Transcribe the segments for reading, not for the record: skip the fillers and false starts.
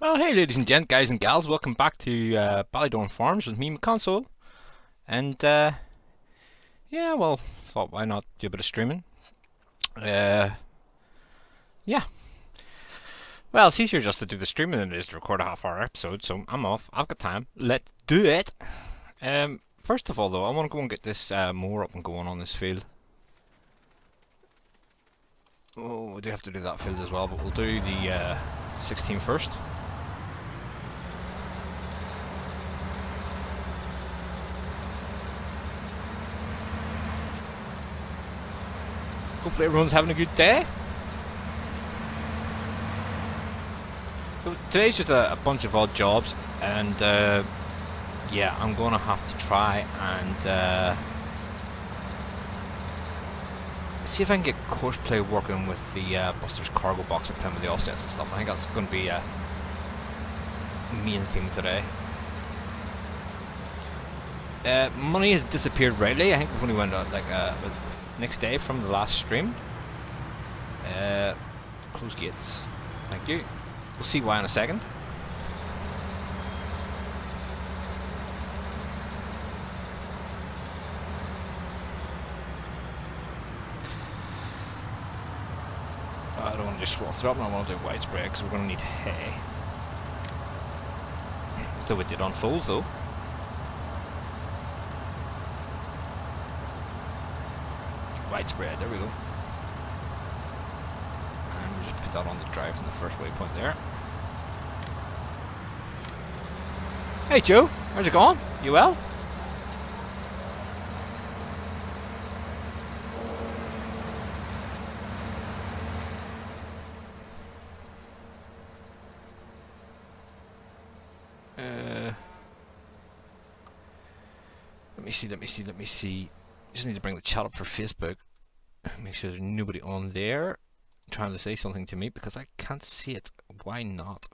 Well, hey, ladies and gent, guys and gals, welcome back to Ballydorn Farms with me, McConsole. And yeah, well, thought why not do a bit of streaming? Uh, yeah. Well, it's easier just to do the streaming than it is to record a half-hour episode, so I'm off. I've got time. Let's do it. First of all, though, I want to go and get this mower up and going on this field. Oh, we do have to do that field as well, but we'll do the 16 first. Hopefully everyone's having a good day. So today's just a bunch of odd jobs, and yeah, I'm going to have to try and see if I can get courseplay working with the Buster's cargo box and playing with the offsets and stuff. I think that's going to be a main theme today. Money has disappeared rightly. I think we've only went out like next day from the last stream. Close gates. Thank you. We'll see why in a second. I don't want to just swath it up, and I want to do widespread because we're going to need hay. So it did unfold though. Widespread, there we go. And we'll just put that on the drive from the first waypoint there. Hey Joe, how's it going? You well? Let me see. Just need to bring the chat up for Facebook. Make sure there's nobody on there trying to say something to me because I can't see it. Why not?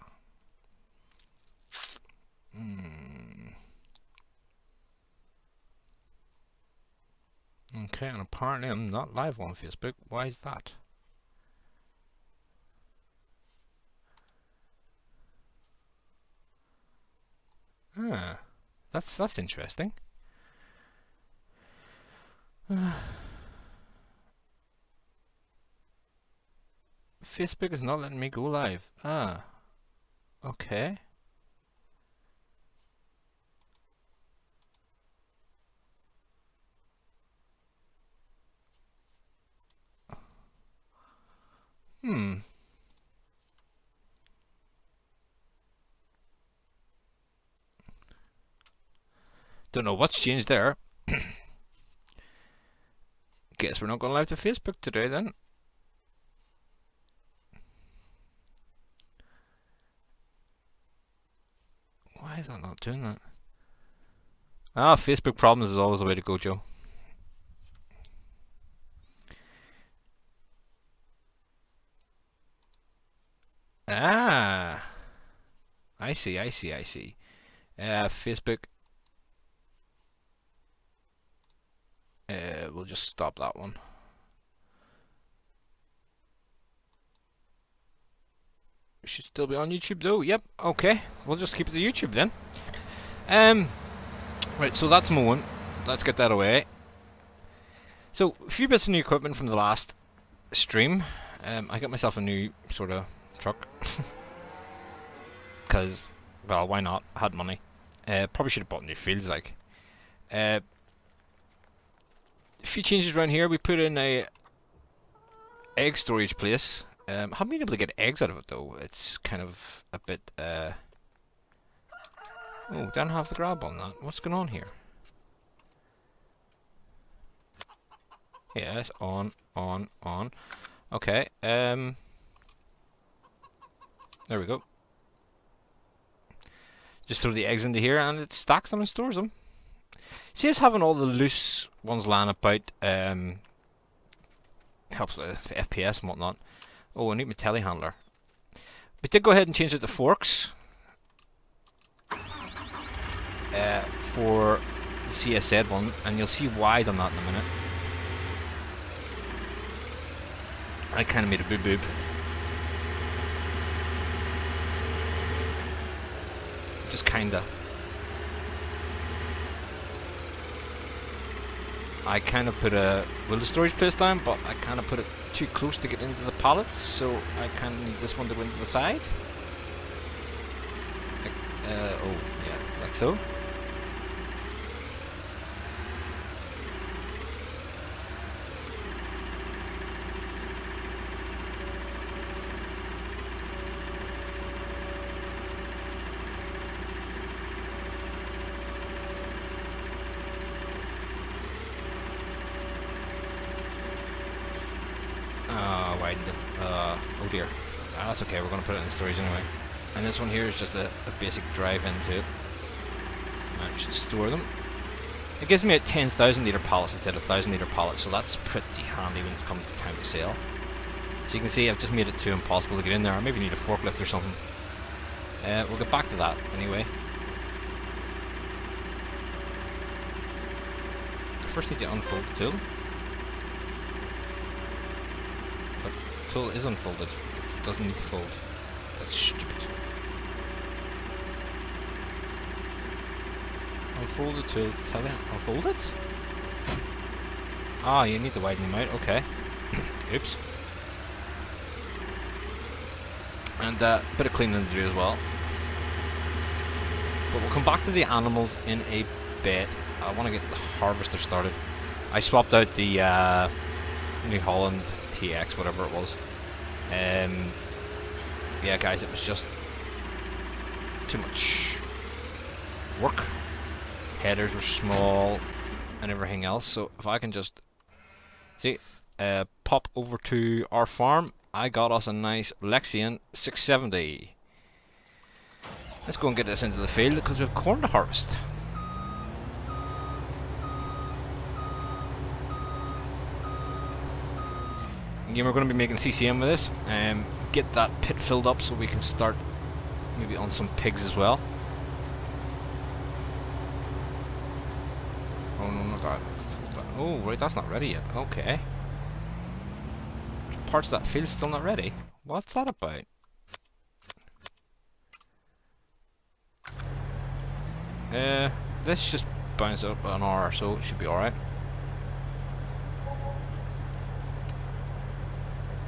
Okay, and apparently I'm not live on Facebook. Why is that? Ah, that's interesting. Facebook is not letting me go live. Ah, okay. Don't know what's changed there. Guess we're not going live to Facebook today then. Why is that not doing that? Ah, Facebook problems is always the way to go, Joe. Ah, I see. Facebook. We'll just stop that one. We should still be on YouTube though. Yep. Okay. We'll just keep it to YouTube then. Right. So that's mowing. Let's get that away. So a few bits of new equipment from the last stream. I got myself a new sort of truck because, well, why not? I had money. Probably should have bought new fields. Like, a few changes around here. We put in a egg storage place. Haven't been able to get eggs out of it though. It's kind of a bit. Oh, don't have the grab on that. What's going on here? Yes, on. Okay. There we go. Just throw the eggs into here and it stacks them and stores them. See us having all the loose ones lying about helps with FPS and whatnot. Oh, I need my telehandler. We did go ahead and change it to forks for the CSZ one, and you'll see why I've done that in a minute. I kind of made a boob. Just kinda. I kind of put a the storage place down, but I kind of put it too close to get into the pallets, so I kind of need this one to go into the side. Like, oh yeah, like so. Oh dear. That's okay, we're going to put it in storage anyway. And this one here is just a basic drive into it. And it should store them. It gives me a 10,000 litre pallets instead of 1,000 litre pallets, so that's pretty handy when it comes to time to sale. So you can see I've just made it too impossible to get in there. I maybe need a forklift or something. We'll get back to that anyway. I first need to unfold the tool. The tool is unfolded. It doesn't need to fold. That's stupid. Unfold the tool. Tell you, unfold it? Ah, you need to widen them out. Okay. Oops. And a bit of cleaning to do as well. But we'll come back to the animals in a bit. I want to get the harvester started. I swapped out the New Holland TX, whatever it was. Yeah, guys, it was just too much work. Headers were small and everything else. So if I can just see, pop over to our farm, I got us a nice Lexian 670. Let's go and get this into the field because we have corn to harvest. Again, we're going to be making CCM with this. Get that pit filled up so we can start maybe on some pigs as well. Oh no, not that. Oh right, that's not ready yet. Okay. Parts of that field's still not ready. What's that about? Let's just bounce up an hour or so. It should be alright.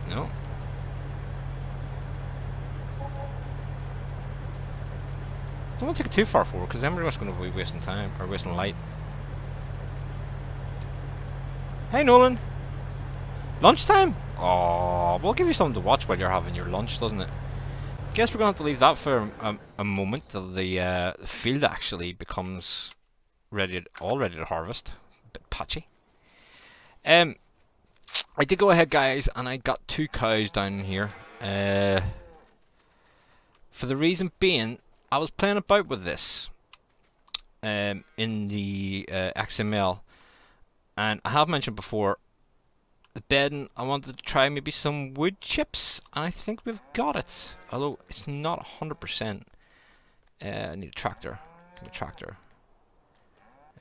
No. Don't want to take it too far forward because then we're just going to be wasting time or wasting light. Hey Nolan! Lunchtime? Oh, we'll give you something to watch while you're having your lunch, doesn't it? Guess we're going to have to leave that for a moment till the field actually becomes all ready to harvest. A bit patchy. I did go ahead, guys, and I got 2 cows down here. For the reason being, I was playing about with this in the XML, and I have mentioned before the bedding. I wanted to try maybe some wood chips, and I think we've got it. Although it's not 100%. I need a tractor. Give me a tractor.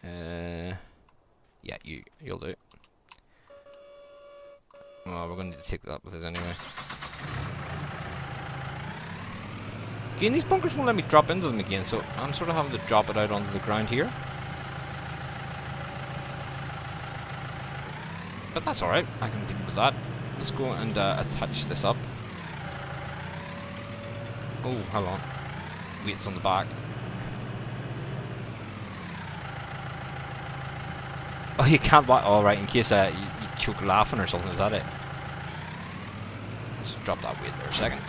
Yeah, you'll do. Oh, we're going to need to take that with us anyway. Again, these bunkers won't let me drop into them again, so I'm sort of having to drop it out onto the ground here. But that's alright, I can deal with that. Let's go and attach this up. Oh, hold on. Weights on the back. Oh, you can't buy. Alright, in case you choke laughing or something, is that it? Let's drop that weight there a second.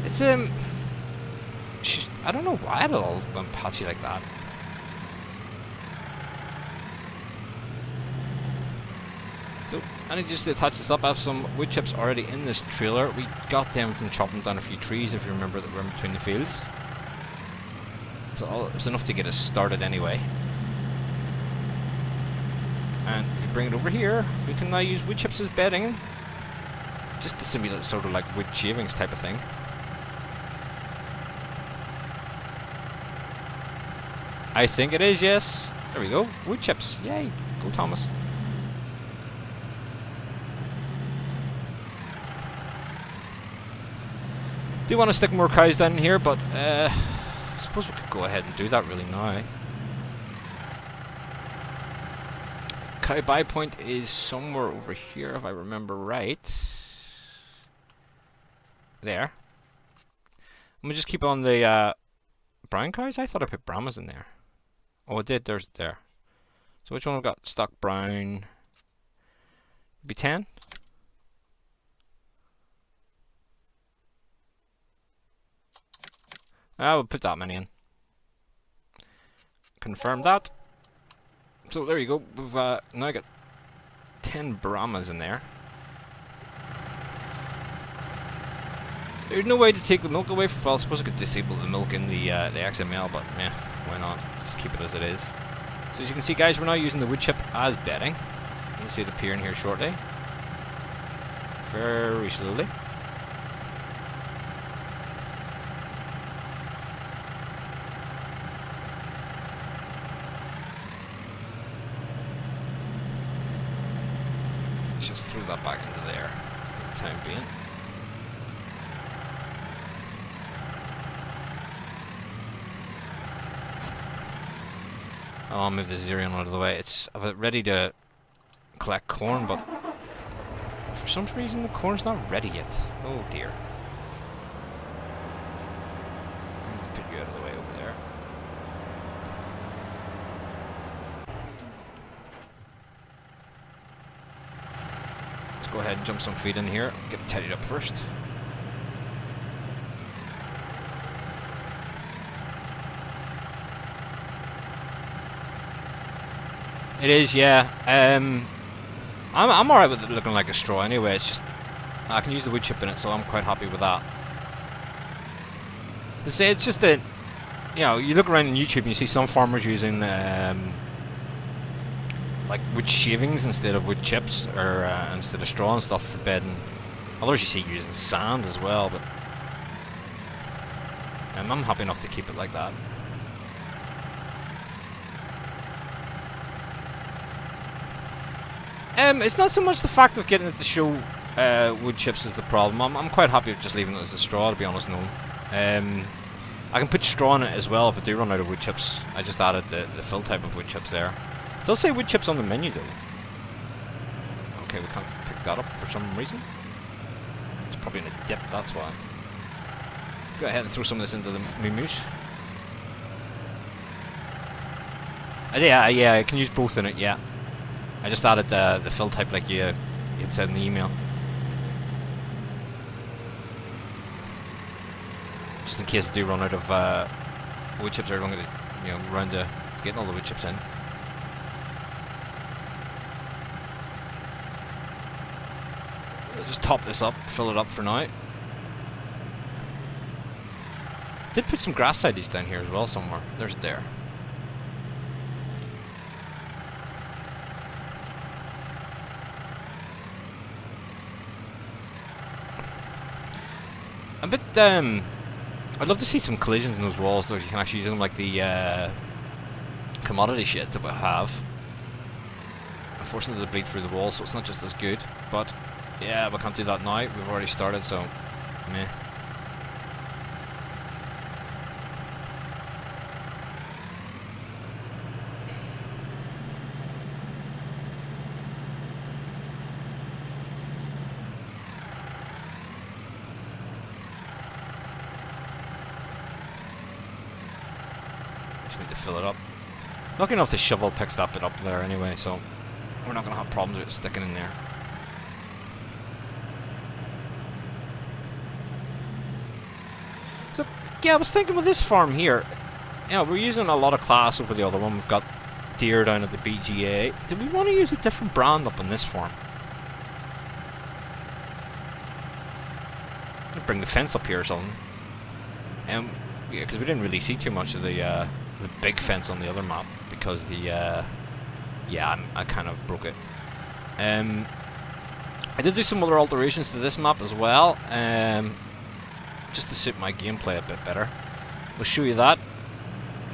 It's I don't know why it all went patchy like that. So I need just to attach this up. I have some wood chips already in this trailer. We got them from chopping down a few trees, if you remember, that were in between the fields. So it was enough to get us started anyway. And if you bring it over here, we can now use wood chips as bedding, just to simulate sort of like wood shavings type of thing. I think it is, yes. There we go. Wood chips. Yay. Go, Thomas. Do want to stick more cows down here, but I suppose we could go ahead and do that really now. Cow buy point is somewhere over here, if I remember right. There. Let me just keep on the brown cows. I thought I put Brahmas in there. Oh, I did. There's there. So which one we've got? Stock brown. Be 10. I will put that many in. Confirm that. So there you go. We've now got 10 Brahmas in there. There's no way to take the milk away from. Well, I suppose I could disable the milk in the XML, but yeah, why not? Just keep it as it is. So as you can see, guys, we're now using the wood chip as bedding. You'll see it appearing here shortly. Very slowly. Let's just throw that back into there for the time being. I'll move the Xerion out of the way. It's ready to collect corn, but for some reason the corn's not ready yet. Oh dear. I'm going to put you out of the way over there. Let's go ahead and jump some feed in here. Get it tidied up first. It is, yeah. I'm alright with it looking like a straw anyway. It's just I can use the wood chip in it, so I'm quite happy with that. It's just that, you know, you look around on YouTube and you see some farmers using like wood shavings instead of wood chips, or instead of straw and stuff for bedding. Others you see using sand as well, but I'm happy enough to keep it like that. It's not so much the fact of getting it to show wood chips is the problem. I'm quite happy with just leaving it as a straw, to be honest. No, I can put straw in it as well if I do run out of wood chips. I just added the fill type of wood chips there. It does say wood chips on the menu though. Okay, we can't pick that up for some reason. It's probably in a dip, that's why. Go ahead and throw some of this into the moose. Yeah, I can use both in it, yeah. I just added the fill type like you had said in the email. Just in case I do run out of wood chips, or I'm going to, round to getting all the wood chips in. I'll just top this up, fill it up for now. Did put some grass sideys down here as well somewhere. There's it there. A bit, I'd love to see some collisions in those walls, so you can actually use them like the commodity sheds that we have. Unfortunately, they bleed through the wall, so it's not just as good. But yeah, we can't do that now. We've already started, so meh. Need to fill it up. Lucky enough the shovel picks that bit up there anyway, so we're not going to have problems with it sticking in there. So yeah, I was thinking with this farm here, we're using a lot of class over the other one. We've got deer down at the BGA. Do we want to use a different brand up on this farm? Bring the fence up here or something. Yeah, because we didn't really see too much of the big fence on the other map because I kind of broke it. I did do some other alterations to this map as well, just to suit my gameplay a bit better. We'll show you that.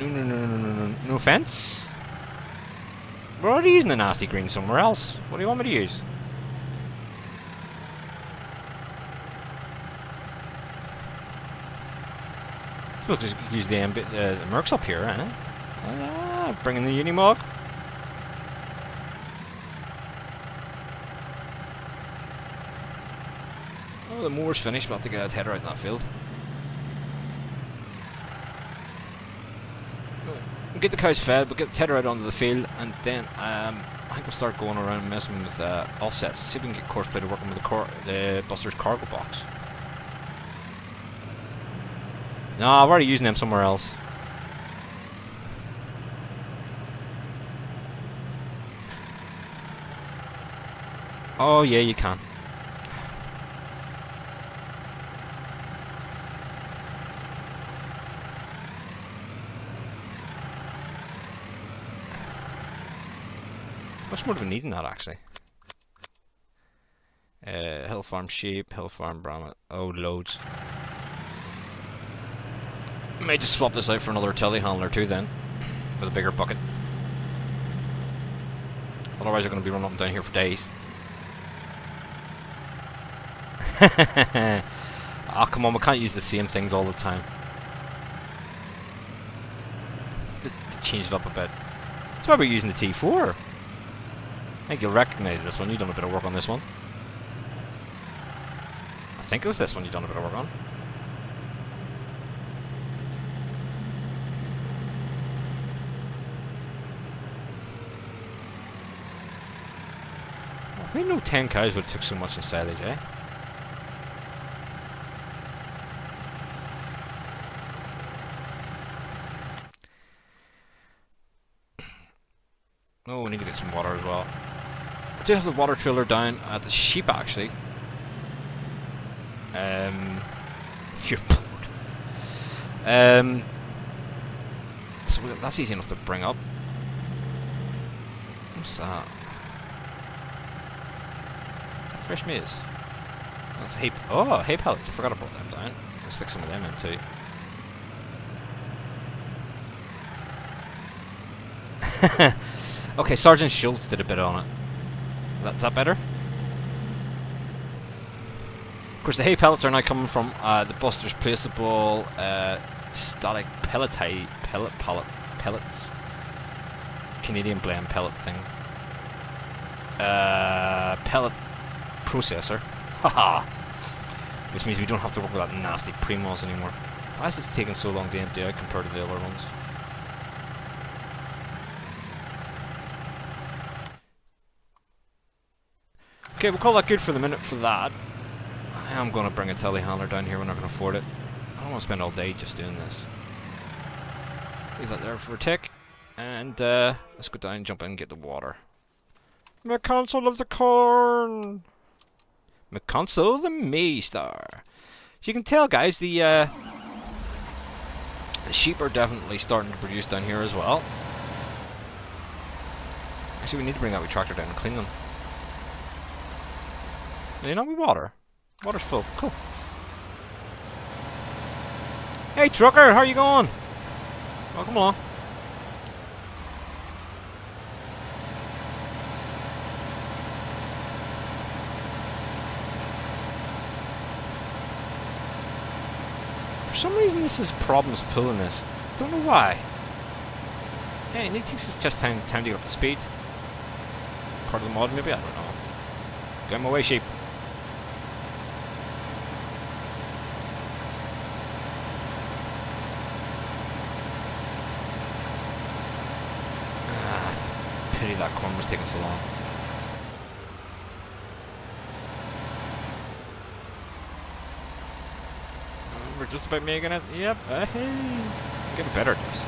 No fence. We're already using the nasty green somewhere else. What do you want me to use? We'll just use the mercs up here, eh? Bringing the Unimog. Oh, the moor's finished. We'll have to get a header out in that field. We'll get the cows fed, we'll get the header out onto the field, and then I think we'll start going around and messing with offsets. See if we can get course plater working with the Buster's cargo box. No, I've already used them somewhere else. Oh yeah, you can. Much more do we need than that, actually. Hill farm sheep, hill farm Brahma. Oh, loads. May just swap this out for another telehandler too then, with a bigger bucket. Otherwise we're going to be running up and down here for days. Ah, come on, we can't use the same things all the time. To change it up a bit. That's why we're using the T4. I think you'll recognise this one. You've done a bit of work on this one. I think it was this one you've done a bit of work on. I didn't know 10 cows would have took so much in silage, eh? Oh, we need to get some water as well. I do have the water trailer down at the sheep, actually. You're bored. So that's easy enough to bring up. What's that? Fresh maize. That's hay. Oh, hay pellets. I forgot I brought them down. I'll stick some of them in too. Okay, Sergeant Schultz did a bit on it. Is that better? Of course, the hay pellets are now coming from the Buster's placeable static pellets. Canadian blend pellet thing. Pellet processor. Haha! Which means we don't have to work with that nasty Primos anymore. Why is this taking so long to empty out compared to the other ones? Okay, we'll call that good for the minute for that. I am going to bring a telehandler down here when I can afford it. I don't want to spend all day just doing this. Leave that there for a tick. And let's go down and jump in and get the water. McConsole of the corn! McConsole the Maystar. As you can tell, guys, the sheep are definitely starting to produce down here as well. Actually, we need to bring that wee tractor down and clean them. You know, we water. Water's full. Cool. Hey, trucker, how are you going? Welcome along. For some reason, this is problems pulling this. Don't know why. Hey, he thinks it's just time to get up to speed. Part of the mod, maybe? I don't know. Get my way, sheep. Pity that corn was taking so long. We're just about making it. Yep. Hey. Getting better at this.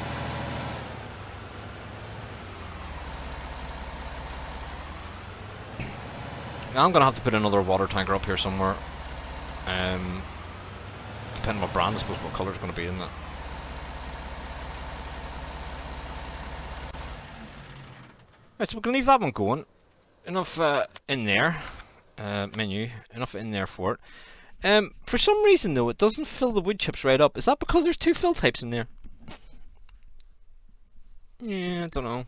Now I'm gonna have to put another water tanker up here somewhere. Depending on what brand, I suppose what colour it's gonna be in that. Right, so we can leave that one going. Enough in there. Menu. Enough in there for it. For some reason though, it doesn't fill the wood chips right up. Is that because there's two fill types in there? Yeah, I don't know.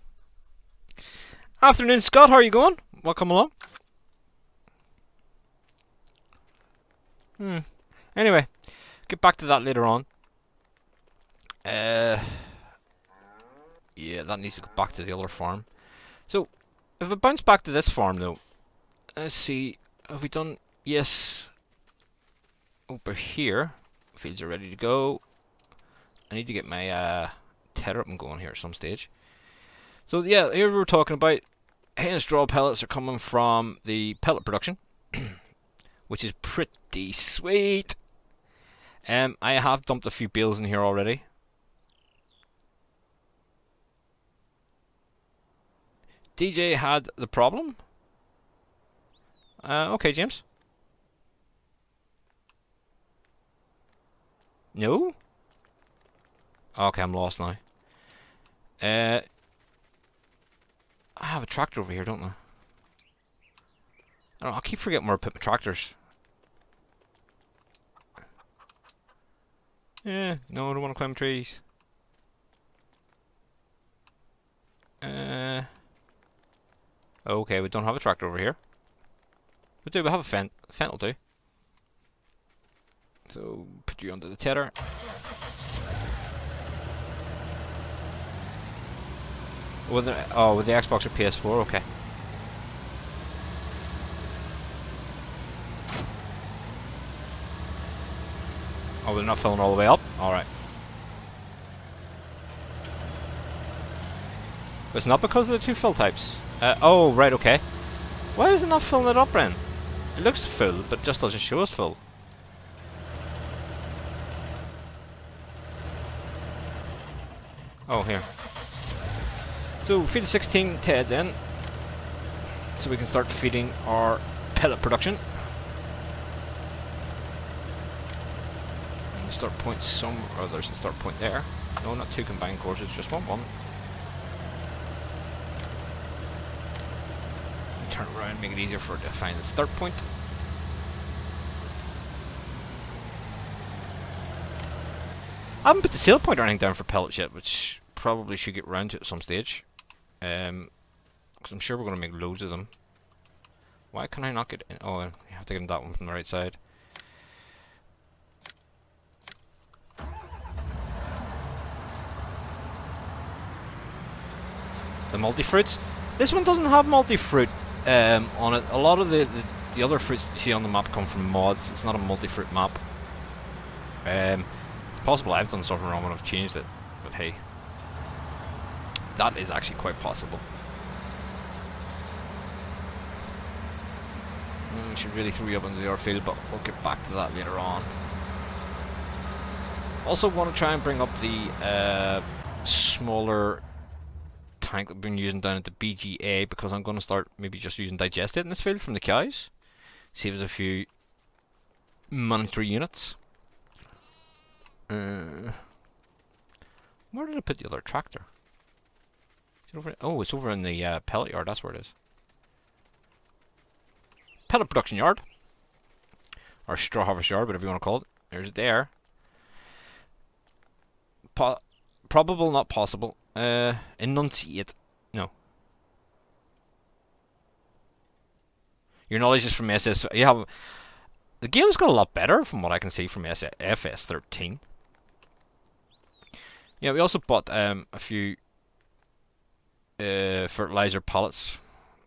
Afternoon, Scott. How are you going? Welcome along. Anyway, get back to that later on. Yeah, that needs to go back to the other farm. So, if I bounce back to this farm though, let's see, have we done, yes, over here, fields are ready to go. I need to get my tether up and going here at some stage. So yeah, here we were talking about hay and straw pellets are coming from the pellet production, which is pretty sweet. I have dumped a few bales in here already. DJ had the problem. Okay, James. No? Okay, I'm lost now. I have a tractor over here, don't I? I don't know, I keep forgetting where I put my tractors. Yeah, no, I don't want to climb trees. Okay, we don't have a tractor over here. We do, we have a fent. A fent will do. So, put you under the tether. With the Xbox or PS4, okay. Oh, they're not filling all the way up? Alright. It's not because of the two fill types. Oh, right, okay. Why is it not filling it up, then? It looks full, but just doesn't show us full. Oh, here. So, field 16 Ted then. So we can start feeding our pellet production. And start point some, or there's a start point there. No, not two combined courses, just one. Turn around, make it easier for it to find the start point. I haven't put the sale point or anything down for pellets yet, which probably should get round to at some stage. Because I'm sure we're going to make loads of them. Why can I not get in? Oh, you have to get in that one from the right side. The multi-fruits. This one doesn't have multi-fruit on it. A lot of the other fruits that you see on the map come from mods. It's not a multi-fruit map. It's possible I've done something wrong when I've changed it, but hey, that is actually quite possible. Should really throw you up into the airfield, but we'll get back to that later on. Also want to try and bring up the smaller tank that we've been using down at the BGA, because I'm going to start maybe just using digestate in this field from the cows. Saves a few monetary units. Where did I put the other tractor? Is it over? Oh, it's over in the pellet yard, that's where it is. Pellet production yard. Or straw harvest yard, whatever you want to call it. There's it there. Probable, not possible. Enunciate. No. Your knowledge is from SS. You have. The game's got a lot better from what I can see from FS19. Yeah, we also bought a few fertilizer pallets,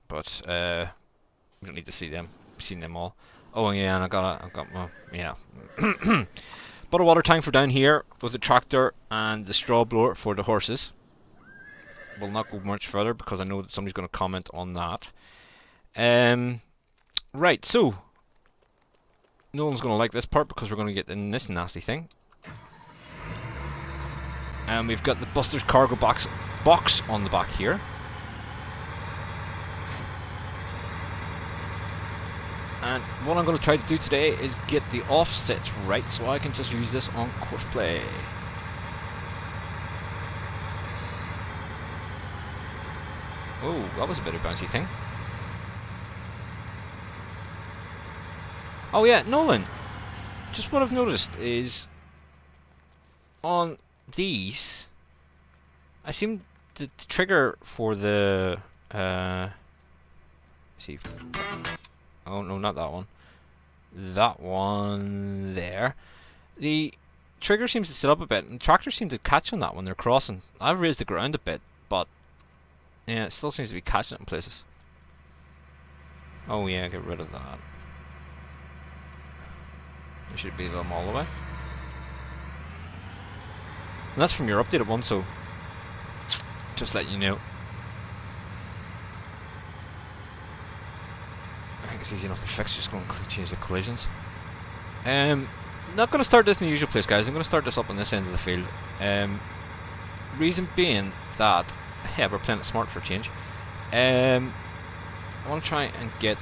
but we don't need to see them. We've seen them all. Oh yeah, and I've got my, yeah. Bought a water tank for down here with the tractor and the straw blower for the horses. Will not go much further because I know that somebody's going to comment on that. Right, so no one's going to like this part because we're going to get in this nasty thing. And we've got the Buster's cargo box on the back here. And what I'm going to try to do today is get the offsets right so I can just use this on courseplay. Oh, that was a bit of a bouncy thing. Oh yeah, Nolan. Just what I've noticed is on these, I seem the trigger for the see. Oh no, not that one. That one there. The trigger seems to sit up a bit, and tractors seem to catch on that when they're crossing. I've raised the ground a bit, but yeah, it still seems to be catching it in places. Oh yeah, get rid of that. There should be them all the way. And that's from your updated one, so just let you know. I think it's easy enough to fix, just going to change the collisions. Not going to start this in the usual place, guys. I'm going to start this up on this end of the field. Reason being that, yeah, we're playing it smart for a change. I want to try and get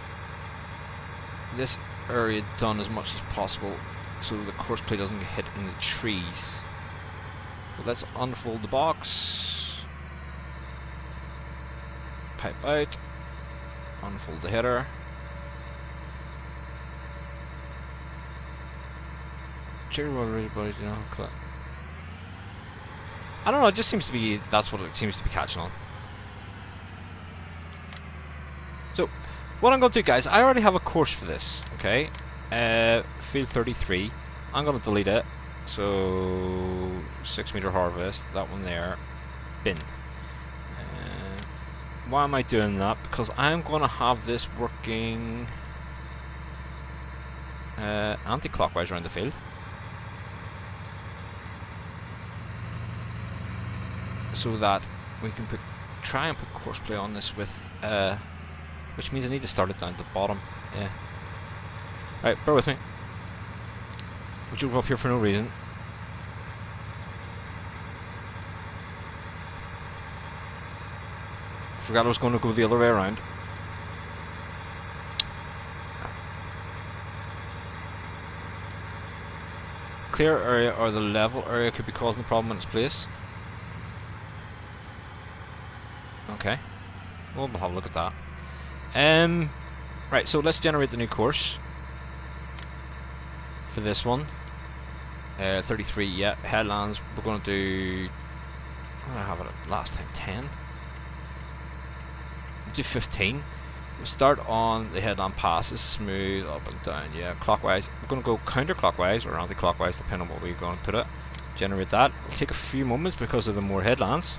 this area done as much as possible so the course play doesn't get hit in the trees. So let's unfold the box. Pipe out. Unfold the header. I don't know, it just seems to be, that's what it seems to be catching on. So, what I'm going to do, guys, I already have a course for this, okay? Field 33. I'm going to delete it. So, 6 meter harvest, that one there, bin. Why am I doing that? Because I'm going to have this working anti-clockwise around the field. So that we can try and put course play on this with, which means I need to start it down at the bottom. Yeah. Right, bear with me. We drove up here for no reason. Forgot I was going to go the other way around. Clear area or the level area could be causing the problem in its place. Okay, we'll have a look at that. Right, so let's generate the new course for this one. 33, yeah, headlands. We're going to do. What did I have it at last time? 10. We'll do 15. We'll start on the headland passes, smooth up and down. Yeah, clockwise. We're going to go counterclockwise or anti-clockwise, depending on what we're going to put it. Generate that. It'll take a few moments because of the more headlands.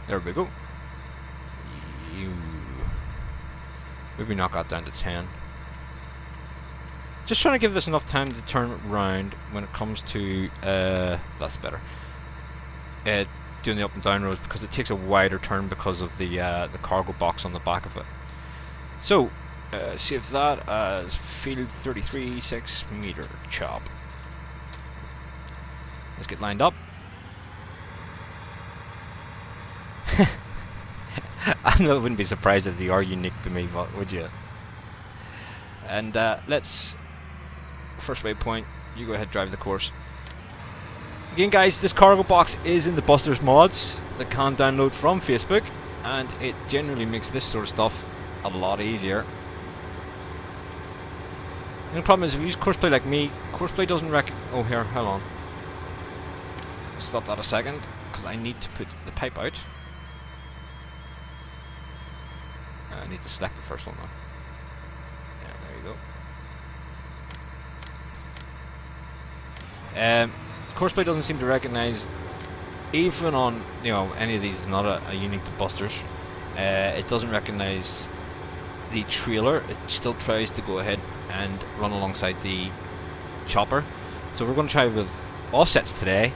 There we go. Maybe knock that down to 10. Just trying to give this enough time to turn round when it comes to that's better. Doing the up and down roads, because it takes a wider turn because of the cargo box on the back of it. So save that as field 33, 6 meter chop. Let's get lined up. I wouldn't be surprised if they are unique to me, but would you? And let's first waypoint. You go ahead, drive the course. Again, guys, this cargo box is in the Busters mods that can download from Facebook, and it generally makes this sort of stuff a lot easier. The only problem is if you use courseplay like me, courseplay doesn't oh, here, hold on. Stop that a second, because I need to put the pipe out. I need to select the first one though. Yeah, there you go. Courseplay doesn't seem to recognise, even on any of these is not a unique to Busters. It doesn't recognise the trailer. It still tries to go ahead and run alongside the chopper. So we're going to try with offsets today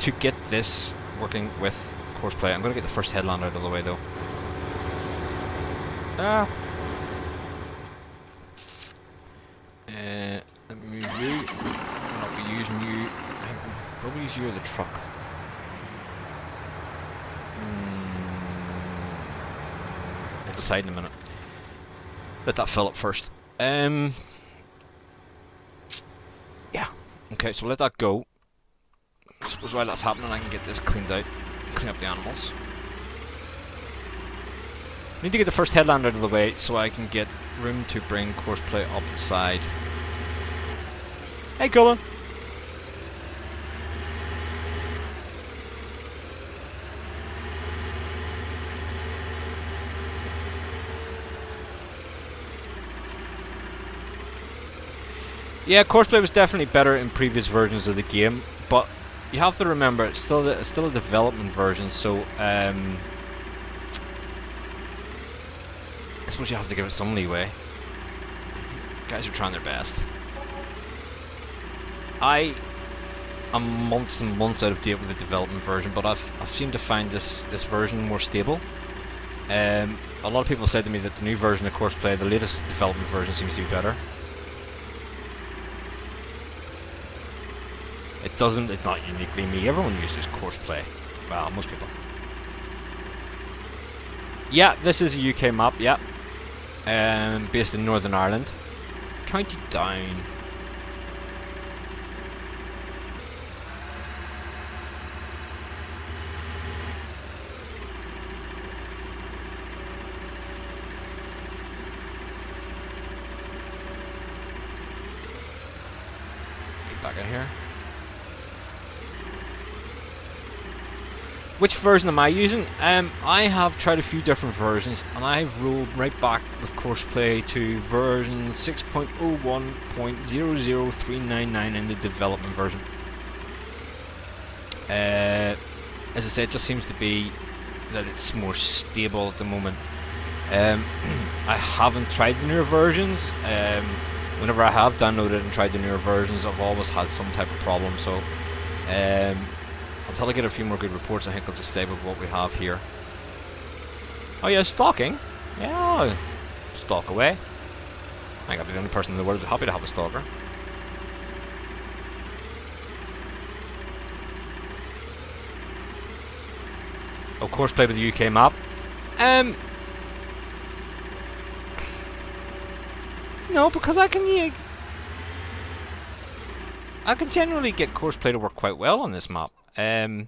to get this working with courseplay. I'm going to get the first headland out of the way though. Let me move you. I'll be using you. I'll probably use you or the truck. We'll decide in a minute. Let that fill up first. Yeah. Okay, so let that go. I suppose while that's happening, I can get this cleaned out. Clean up the animals. Need to get the first headland out of the way so I can get room to bring courseplay up the side. Hey, Cullen. Yeah, Courseplay was definitely better in previous versions of the game, but you have to remember it's still a development version, so I suppose you have to give it some leeway. Guys are trying their best. I am months and months out of date with the development version, but I've seemed to find this version more stable. A lot of people said to me that the new version of Courseplay, the latest development version, seems to be better. It's not uniquely me, everyone uses Courseplay. Well, most people. Yeah, this is a UK map, yeah. Based in Northern Ireland. County Down. Get back in here. Which version am I using? I have tried a few different versions, and I've rolled right back with Courseplay to version 6.01.00399 in the development version. As I said, it just seems to be that it's more stable at the moment. I haven't tried the newer versions. Whenever I have downloaded and tried the newer versions, I've always had some type of problem, so until I get a few more good reports, I think I'll just stay with what we have here. Oh yeah, stalking? Yeah, I'll stalk away. I think I'll be the only person in the world who's happy to have a stalker. Of course, play with the UK map. No, because I can generally get Courseplay to work quite well on this map. The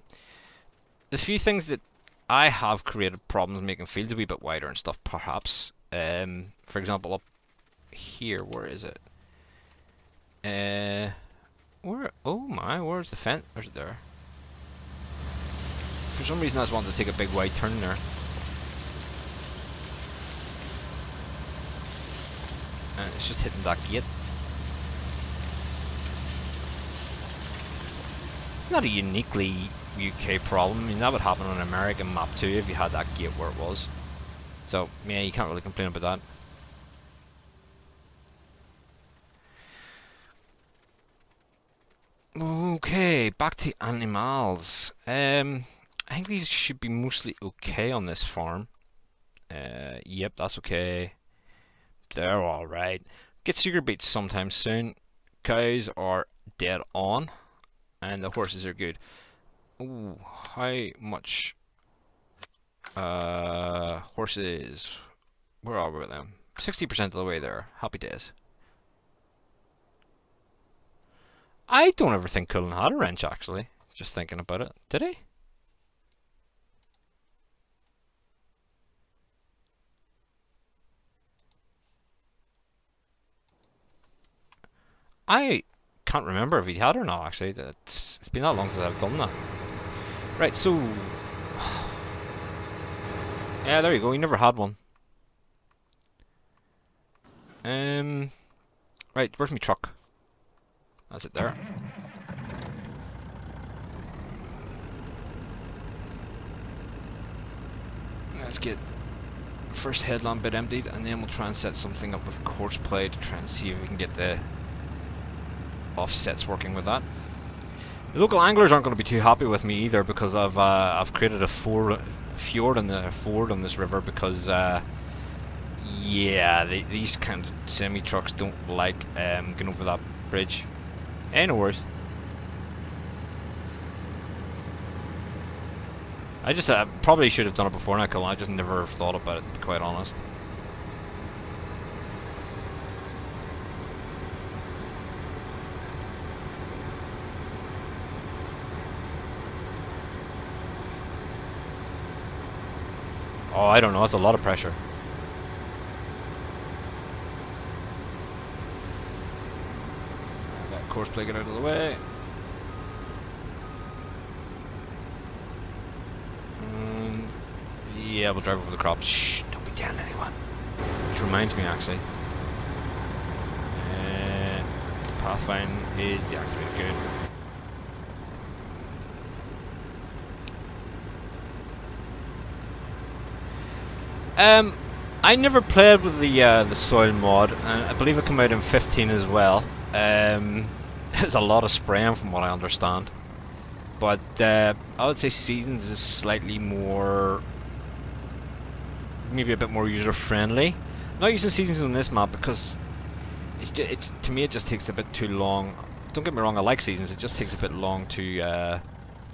few things that I have created problems making fields a wee bit wider and stuff, perhaps. For example, up here, where is it? Where? Oh my, where's the fence? Where's it there? For some reason, I just wanted to take a big wide turn there. And it's just hitting that gate. Not a uniquely UK problem. I mean, that would happen on an American map too if you had that gate where it was. So, yeah, you can't really complain about that. Okay, back to animals. I think these should be mostly okay on this farm. Yep, that's okay. They're alright. Get sugar beets sometime soon. Cows are dead on. And the horses are good. Ooh, how much horses? Where are we with them? 60% of the way there. Happy days. I don't ever think Cullen had a wrench, actually. Just thinking about it. Did he? I can't remember if he had or not, actually. It's been that long since I've done that. Right, so... yeah, there you go. He never had one. Right, where's my truck? That's it there. Let's get first headland bit emptied, and then we'll try and set something up with Courseplay to try and see if we can get the offsets working with that. The local anglers aren't going to be too happy with me either, because I've created a fjord on this river, because yeah, these kind of semi trucks don't like going over that bridge. No worries. I just probably should have done it before now, Colin. I just never thought about it, to be quite honest. Oh, I don't know. That's a lot of pressure. That Courseplay, get out of the way. Yeah, we'll drive over the crops. Shh, don't be telling anyone. Which reminds me, actually. pathfind is deactivated. Good. I never played with the soil mod, and I believe it came out in 15 as well. There's a lot of spraying from what I understand, but I would say Seasons is slightly more, maybe a bit more user friendly. I'm not using Seasons on this map because to me it just takes a bit too long. Don't get me wrong, I like Seasons. It just takes a bit long to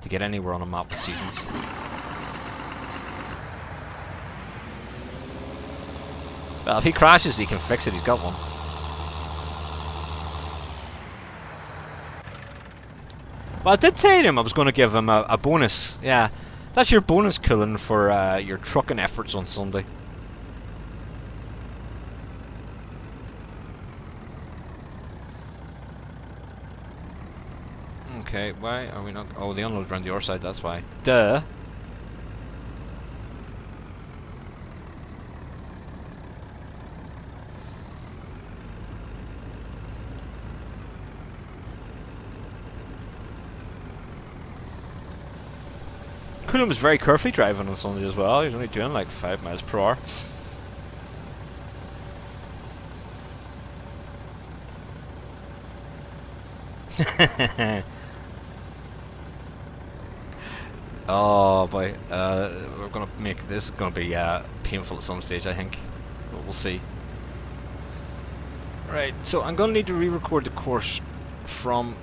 get anywhere on a map with Seasons. Well, if he crashes, he can fix it. He's got one. Well, I did tell him I was going to give him a bonus. Yeah, that's your bonus killing for your trucking efforts on Sunday. Okay, why are we not... Oh, the unload's around the other side, that's why. Duh. Coolum was very carefully driving on Sunday as well. He was only doing like 5 miles per hour. Oh boy, we're gonna make this gonna be painful at some stage, I think. But we'll see. Right, so I'm gonna need to re-record the course from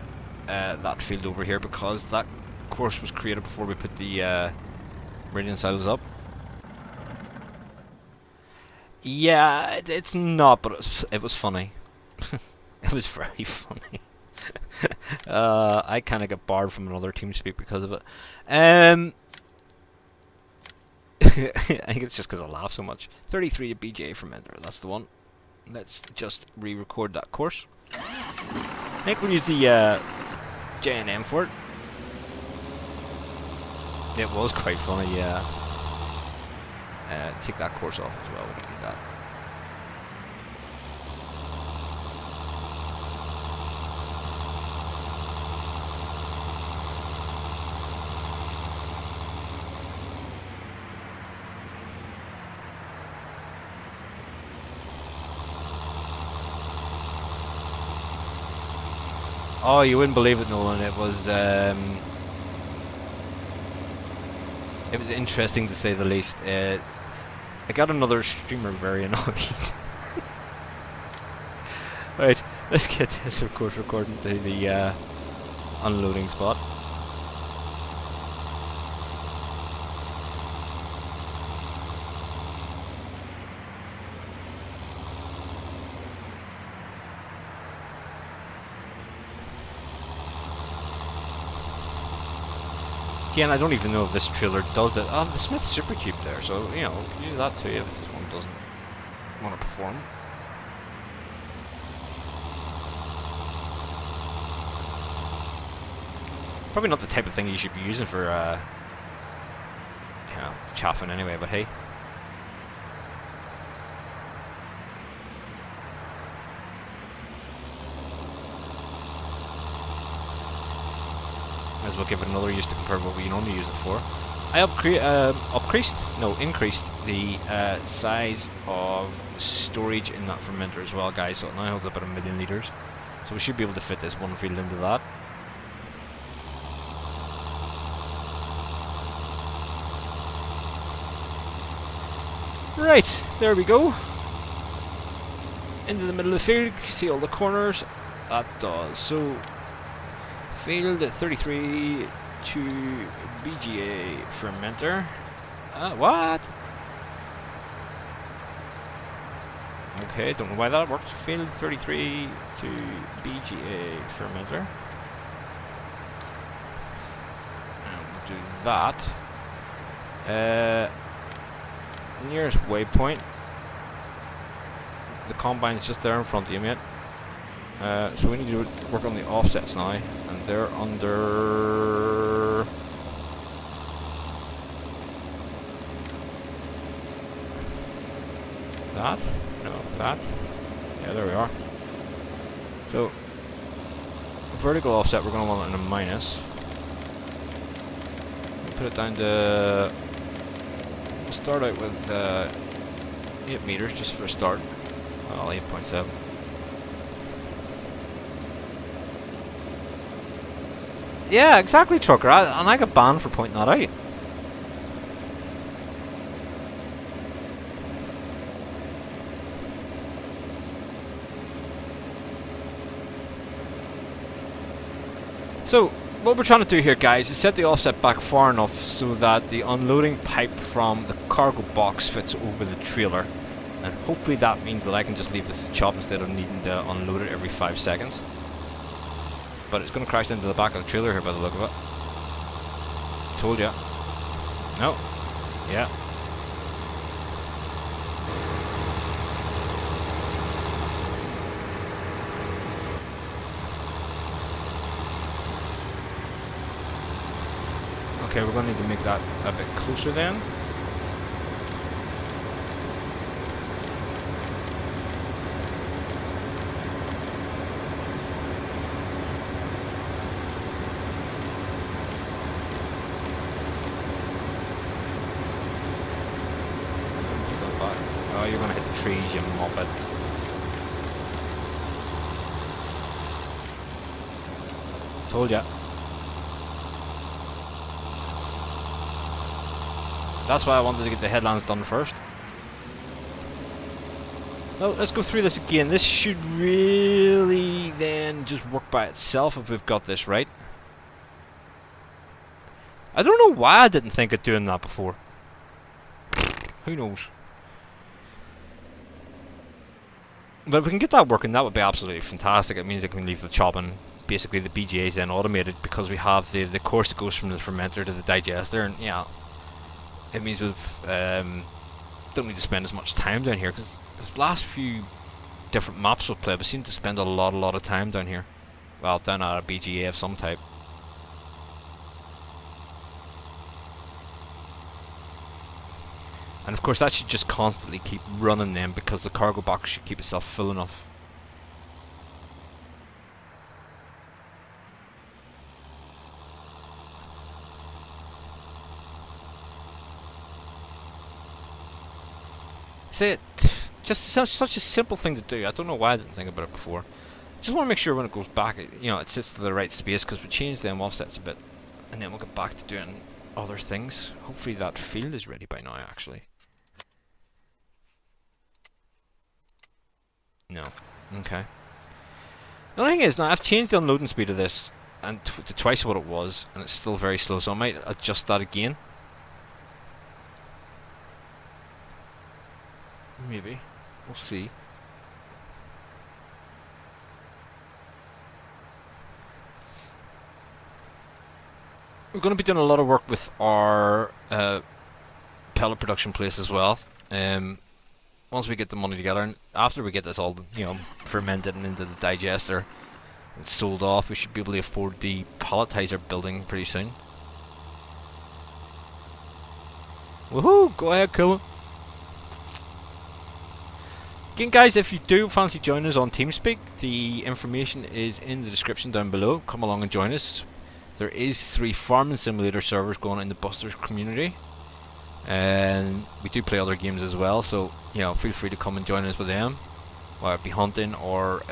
that field over here because that course was created before we put the radiant silos up. Yeah, it's not, but it was funny. It was very funny. I kind of got barred from another TeamSpeak because of it. I think it's just because I laugh so much. 33 to BJ from Ender, that's the one. Let's just re-record that course. I think we'll use the J&M for it. It was quite funny, yeah. Take that course off as well, we can do that. Oh, you wouldn't believe it, Nolan. It was interesting to say the least. I got another streamer very annoyed. Right, let's get this of course recording to the unloading spot. Again, I don't even know if this trailer does it. Oh, the Smith Super Cube there, so, you know, use that too if this one doesn't want to perform. Probably not the type of thing you should be using for, you know, chaffing anyway, but hey. Might as well give it another use to compare what we normally use it for. I increased the size of storage in that fermenter as well, guys, so it now holds about 1 million litres. So we should be able to fit this one field into that. Right, there we go. Into the middle of the field, you can see all the corners. That does. So, field 33 to BGA fermenter. What? Okay, don't know why that worked. Field 33 to BGA fermenter. And we'll do that. Nearest waypoint. The combine's just there in front of you, mate. So we need to work on the offsets now, and they're under... that? No, that? Yeah, there we are. So, vertical offset, we're going to want it in a minus. Put it down to... We'll start out with 8 meters just for a start. Well, 8.7. Yeah, exactly, Trucker. And I got banned for pointing that out. So, what we're trying to do here, guys, is set the offset back far enough so that the unloading pipe from the cargo box fits over the trailer. And hopefully that means that I can just leave this chop instead of needing to unload it every 5 seconds. But it's going to crash into the back of the trailer here by the look of it. Told ya. No. Yeah. Okay, we're going to need to make that a bit closer then. Oh, you're going to hit the trees, you muppet. Told ya. That's why I wanted to get the headlands done first. Well, let's go through this again. This should really then just work by itself if we've got this right. I don't know why I didn't think of doing that before. Who knows? But if we can get that working, that would be absolutely fantastic. It means I can leave the chopping, basically the BGA is then automated because we have the course that goes from the fermenter to the digester, and yeah, it means we've don't need to spend as much time down here because the last few different maps we've played, we seem to spend a lot of time down here. Well, down at a BGA of some type. And of course that should just constantly keep running then because the cargo box should keep itself full enough. See, just such a simple thing to do. I don't know why I didn't think about it before. Just want to make sure when it goes back, it sits to the right space because we changed them offsets a bit. And then we'll get back to doing other things. Hopefully that field is ready by now, actually. No. Okay. The only thing is, now I've changed the unloading speed of this and to twice what it was, and it's still very slow, so I might adjust that again. Maybe. We'll see. We're going to be doing a lot of work with our pellet production place as well. Once we get the money together, and after we get this all, fermented and into the digester and sold off, we should be able to afford the palletizer building pretty soon. Woohoo! Go ahead, kill him. Again, guys, if you do fancy joining us on TeamSpeak, the information is in the description down below. Come along and join us. There is 3 farming simulator servers going in the Busters community, and we do play other games as well. So feel free to come and join us with them, whether it be hunting or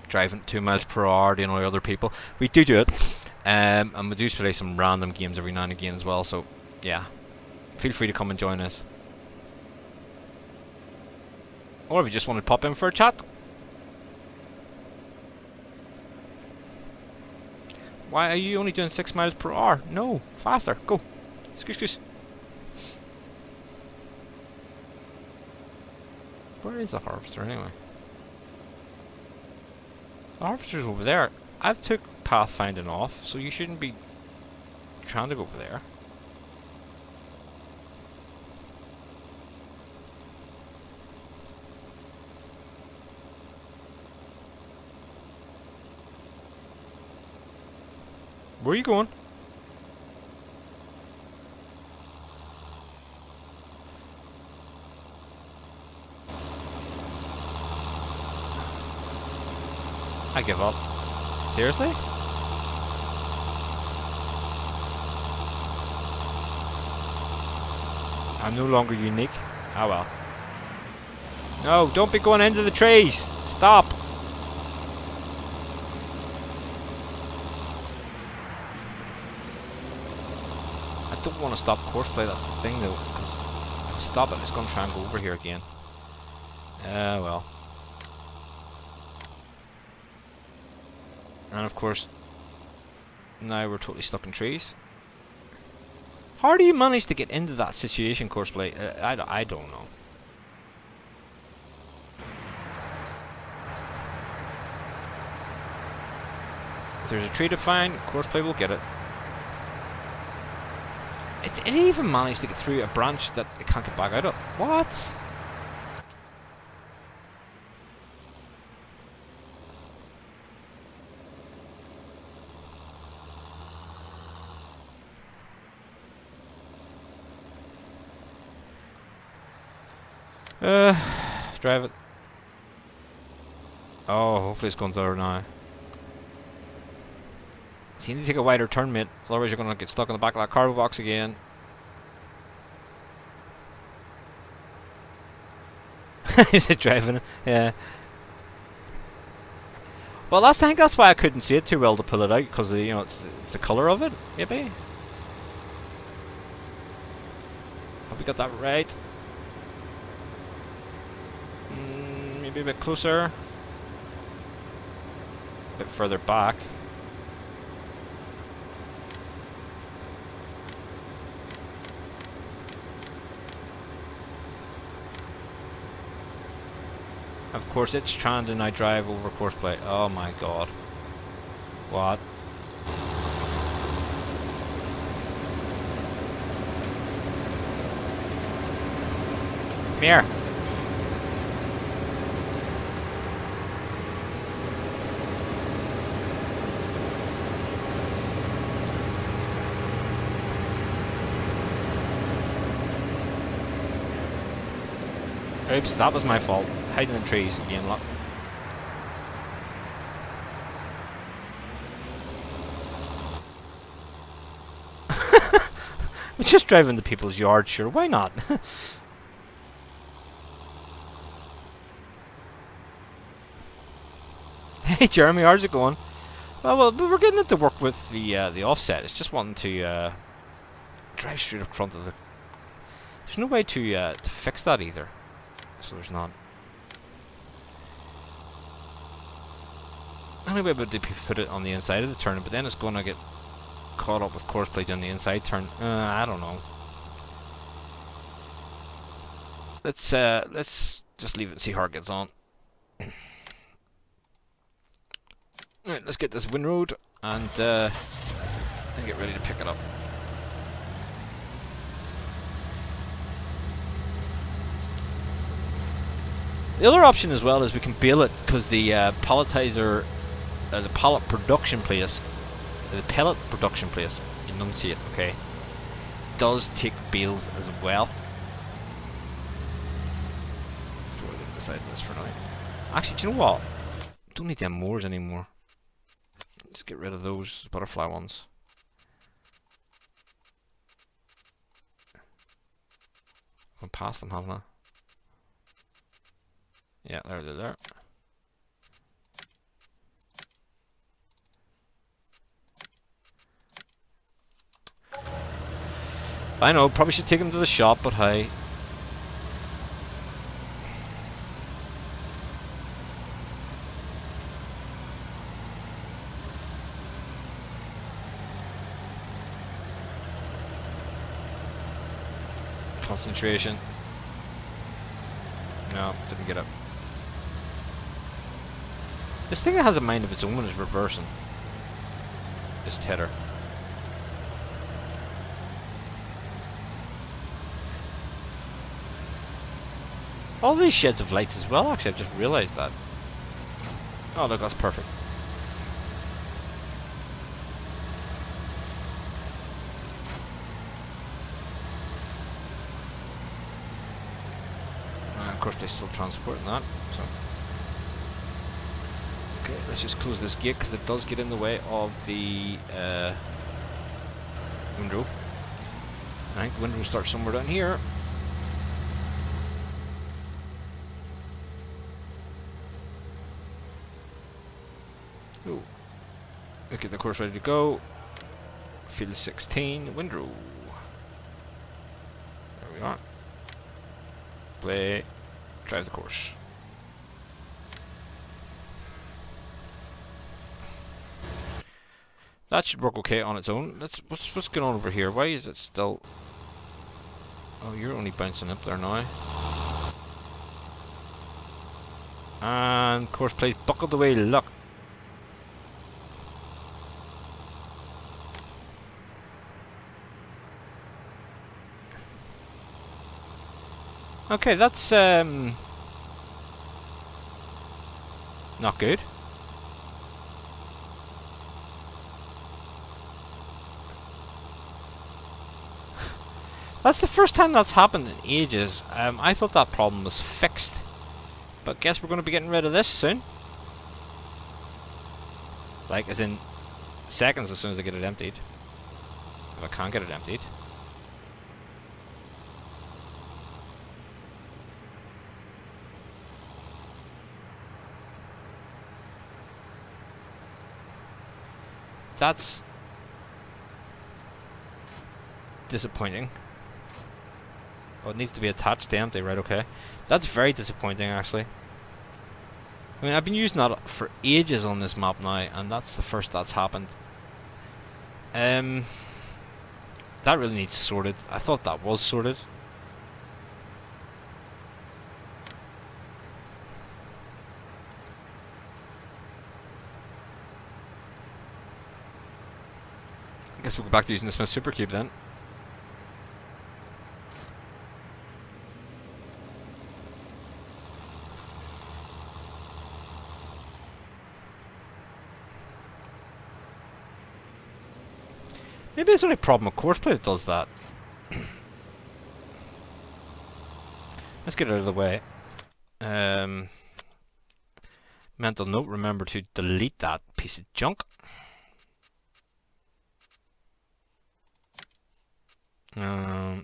driving 2 miles per hour, other people. We do it, and we do play some random games every now and again as well. So yeah, feel free to come and join us. Or if you just want to pop in for a chat. Why are you only doing 6 miles per hour? No, faster, go. Excuse. Where is the harvester anyway? The harvester's over there. I've took pathfinding off, so you shouldn't be trying to go over there. Where are you going? I give up. Seriously? I'm no longer unique. Ah well. No, don't be going into the trees. Stop. I don't want to stop course play, that's the thing though. Because if I stop it, it's going to try and go over here again. Well. And of course, now we're totally stuck in trees. How do you manage to get into that situation, course play? I don't know. If there's a tree to find, course play will get it. It even managed to get through a branch that it can't get back out of. What? Drive it. Oh, hopefully it's going there now. So you need to take a wider turn, mate. Otherwise you're going to get stuck in the back of that cargo box again. Is it driving? Yeah. Well, I think that's why I couldn't see it too well to pull it out, because you know it's the colour of it, maybe. Have we got that right? Maybe a bit closer. A bit further back. Of course, it's trying to now drive over course play. Oh my god. What? Come here. Oops, that was my fault. Hiding in trees again, look. We're just driving to people's yards, sure, why not? Hey Jeremy, how's it going? Well, we're getting it to work with the offset. It's just wanting to drive straight up front of the... There's no way to fix that either. So there's not. Only way would be put it on the inside of the turn, but then it's going to get caught up with course plate on the inside turn. I don't know. Let's just leave it and see how it gets on. Alright, let's get this windroad and get ready to pick it up. The other option as well is we can bail it, because the palletizer, the pellet production place, enunciate, okay, does take bales as well. Throw it aside this for now. Actually, do you know what? Don't need them mowers anymore. Let's get rid of those butterfly ones. I've gone past them, haven't I? Yeah, they're there. I know, probably should take them to the shop, but hey. Concentration. No, didn't get it. This thing that has a mind of its own is reversing. This tether. All these sheds of lights as well, actually, I've just realised that. Oh look, that's perfect. Of course they're still transporting that, so... Okay, let's just close this gate because it does get in the way of the window. I think the window starts somewhere down here. Ooh. Okay, the course ready to go. Field 16, window. There we are. Play, drive the course. That should work okay on its own. What's going on over here? Why is it still... Oh, you're only bouncing up there now. And course plays buckled away luck. Okay, that's not good. That's the first time that's happened in ages. I thought that problem was fixed. But guess we're going to be getting rid of this soon. Like, as in seconds as soon as I get it emptied. If I can't get it emptied. That's disappointing. Oh, it needs to be attached to empty, right, okay. That's very disappointing, actually. I mean, I've been using that for ages on this map now, and that's the first that's happened. That really needs sorted. I thought that was sorted. I guess we'll go back to using the Smith Supercube then. Maybe it's only a problem with courseplay that does that. Let's get it out of the way. Mental note, remember to delete that piece of junk.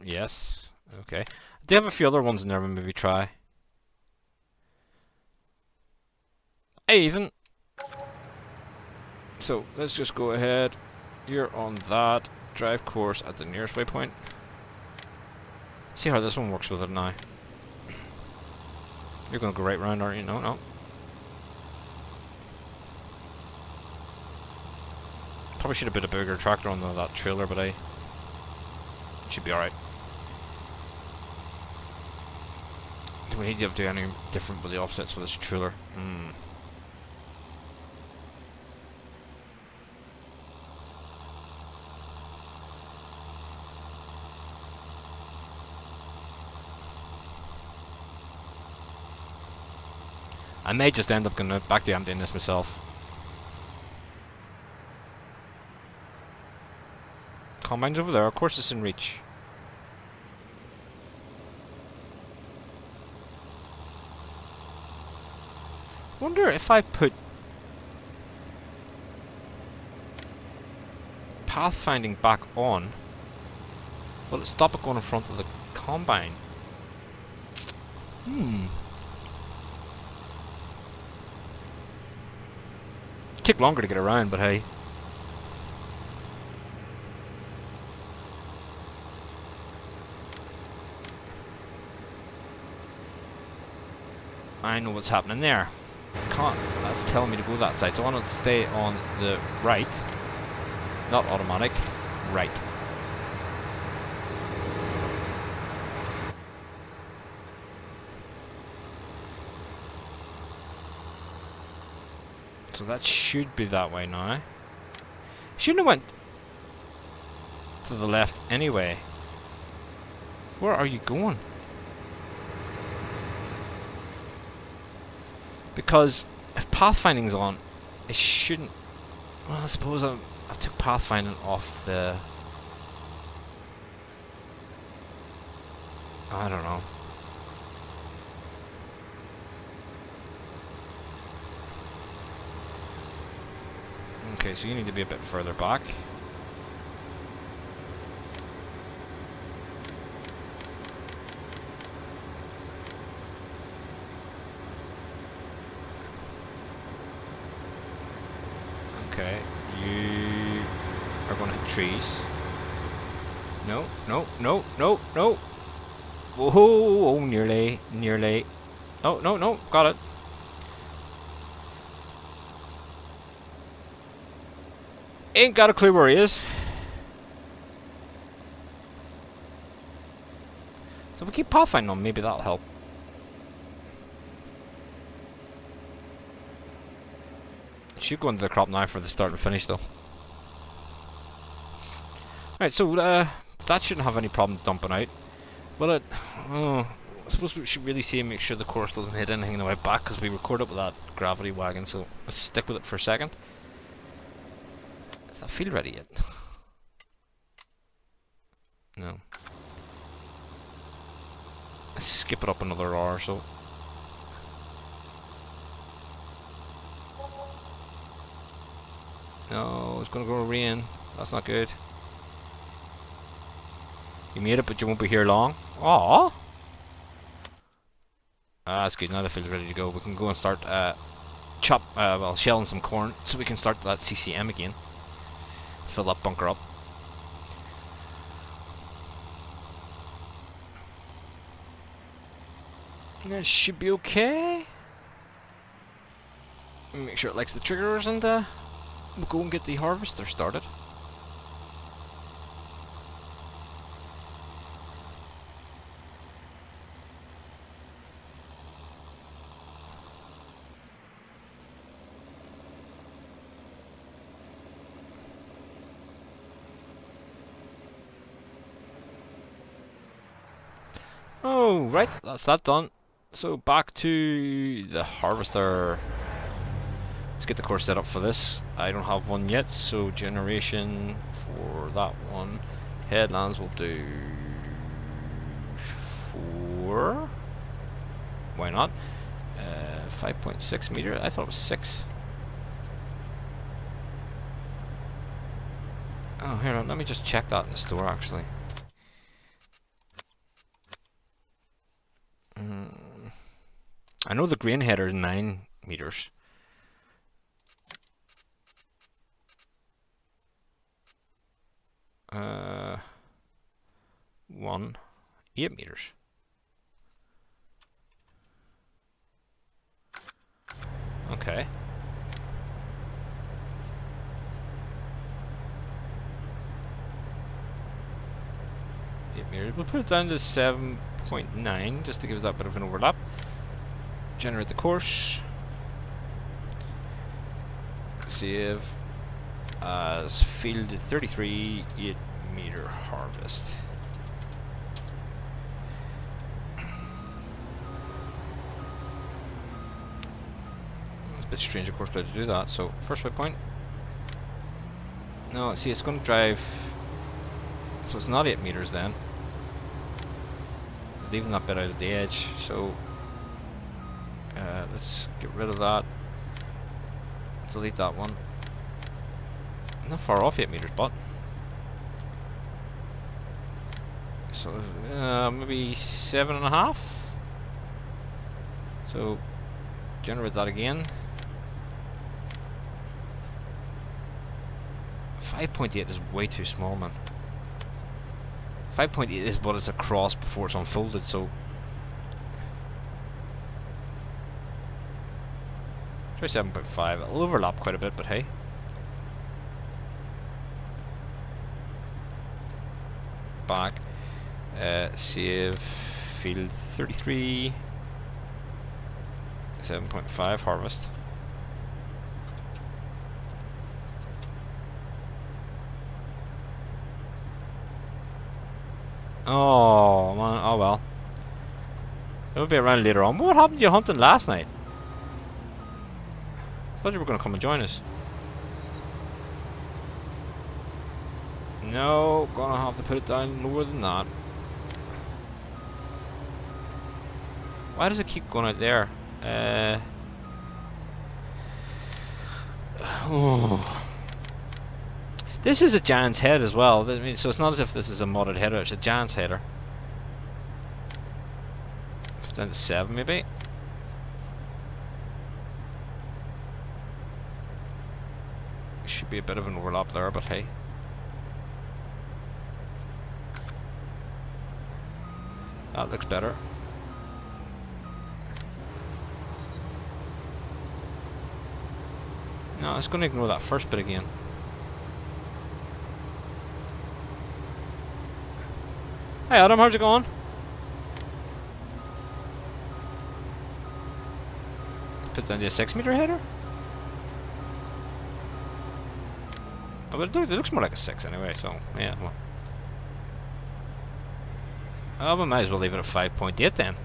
Yes. Okay. I do have a few other ones in there we'll maybe try. Hey, Ethan. So, let's just go ahead. You're on that. Drive course at the nearest waypoint. See how this one works with it now. You're going to go right round, aren't you? No, no. Probably should have put a bigger tractor on that trailer, but I should be alright. Do we need to do anything different with the offsets for this trailer? I may just end up going back to emptying this myself. Combine's over there, of course it's in reach. Wonder if I put pathfinding back on, will it stop it going in front of the combine? Take longer to get around, but hey. I know what's happening there. Can't. That's telling me to go that side, so I want to stay on the right. Not automatic. Right. So that should be that way now. Shouldn't have went to the left anyway. Where are you going? Because if pathfinding's on, it shouldn't... Well, I suppose I took pathfinding off the... I don't know. Okay, so you need to be a bit further back. Okay, you are going to hit trees. No, no, no, no, no. Whoa, oh, nearly, nearly. Oh, no, no, got it. Ain't got a clue where he is. So if we keep pathfinding him, maybe that'll help. Should go into the crop now for the start and finish though. Right, so that shouldn't have any problem dumping out. Will it? Oh, I suppose we should really see and make sure the course doesn't hit anything on the way back, because we recorded with that gravity wagon, so let's stick with it for a second. Is that field ready yet? No. Let's skip it up another hour or so. No, it's gonna go rain. That's not good. You made it, but you won't be here long. Aww. That's good. Now the field's ready to go. We can go and start shelling some corn, so we can start that CCM again. Fill that bunker up. That should be okay. Make sure it likes the triggers, and we'll go and get the harvester started. Oh, right, that's that done. So back to the harvester. Let's get the course set up for this. I don't have one yet, so generation for that one. Headlands will do 4. Why not? 5.6 meter. I thought it was 6. Oh, here, let me just check that in the store actually. I know the grain header is 9 meters. One, 8 meters. Okay. We'll put it down to 7.9 just to give us that bit of an overlap. Generate the course. Save as field 33, 8 meter harvest. It's a bit strange, of course, to do that. So first waypoint. No, see, it's going to drive. So it's not 8 meters then. Leaving that bit out of the edge. So let's get rid of that. Delete that one. Not far off 8 meters, but so maybe 7.5. So generate that again. 5.8 is way too small, man. 5.8 is what it's across before it's unfolded, so try 7.5. It'll overlap quite a bit, but hey. Back. Save field 33. 7.5 harvest. Oh man, oh well. It'll be around later on. What happened to you hunting last night? I thought you were going to come and join us. No, gonna have to put it down lower than that. Why does it keep going out there? This is a giant's head as well. I mean, so it's not as if this is a modded header. It's a giant's header. Down to 7 maybe. Should be a bit of an overlap there, but hey. That looks better. No, I was going to ignore that first bit again. Hey Adam, how's it going? Put down the 6-meter header? Oh, but it looks more like a 6 anyway, so yeah. Well. Oh, we might as well leave it at 5.8 then.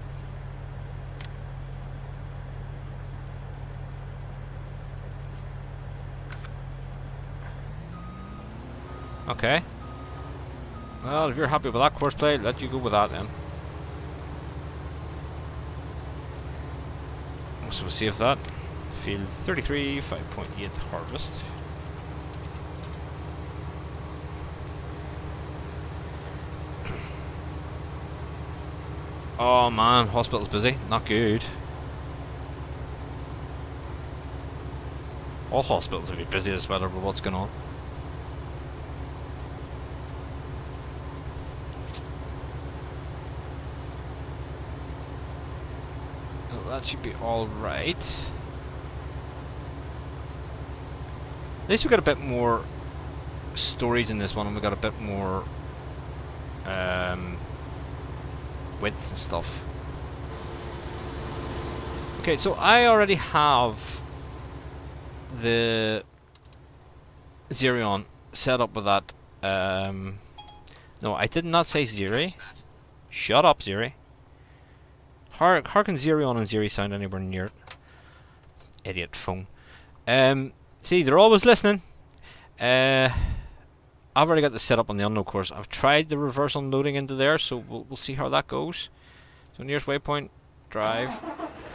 Okay. Well, if you're happy with that courseplay, let you go with that then. So we'll save that. Field 33, 5.8 harvest. Oh man, hospital's busy. Not good. All hospitals will be busy this weather, but what's going on? That should be alright. At least we got a bit more storage in this one, and we got a bit more width and stuff. Okay, so I already have the Xerion set up with that. No, I did not say Xeri. Shut up, Xeri. How can Xerion and Xeri sound anywhere near it? Idiot phone. See, they're always listening. I've already got this set up on the unknown course. I've tried the reverse unloading into there, so we'll see how that goes. So nearest waypoint, drive.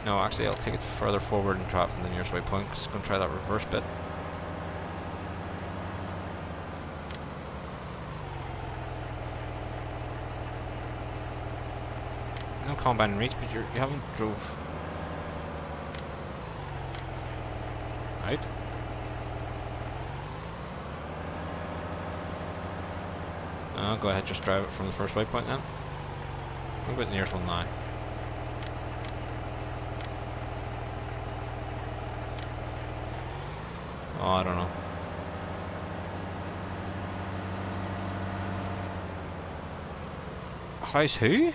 No, actually, I'll take it further forward and try it from the nearest waypoint. Just gonna try that reverse bit. No combine and reach, but you haven't drove out. Go ahead, just drive it from the first waypoint then. What about the nearest one now? Oh, I don't know. How's who?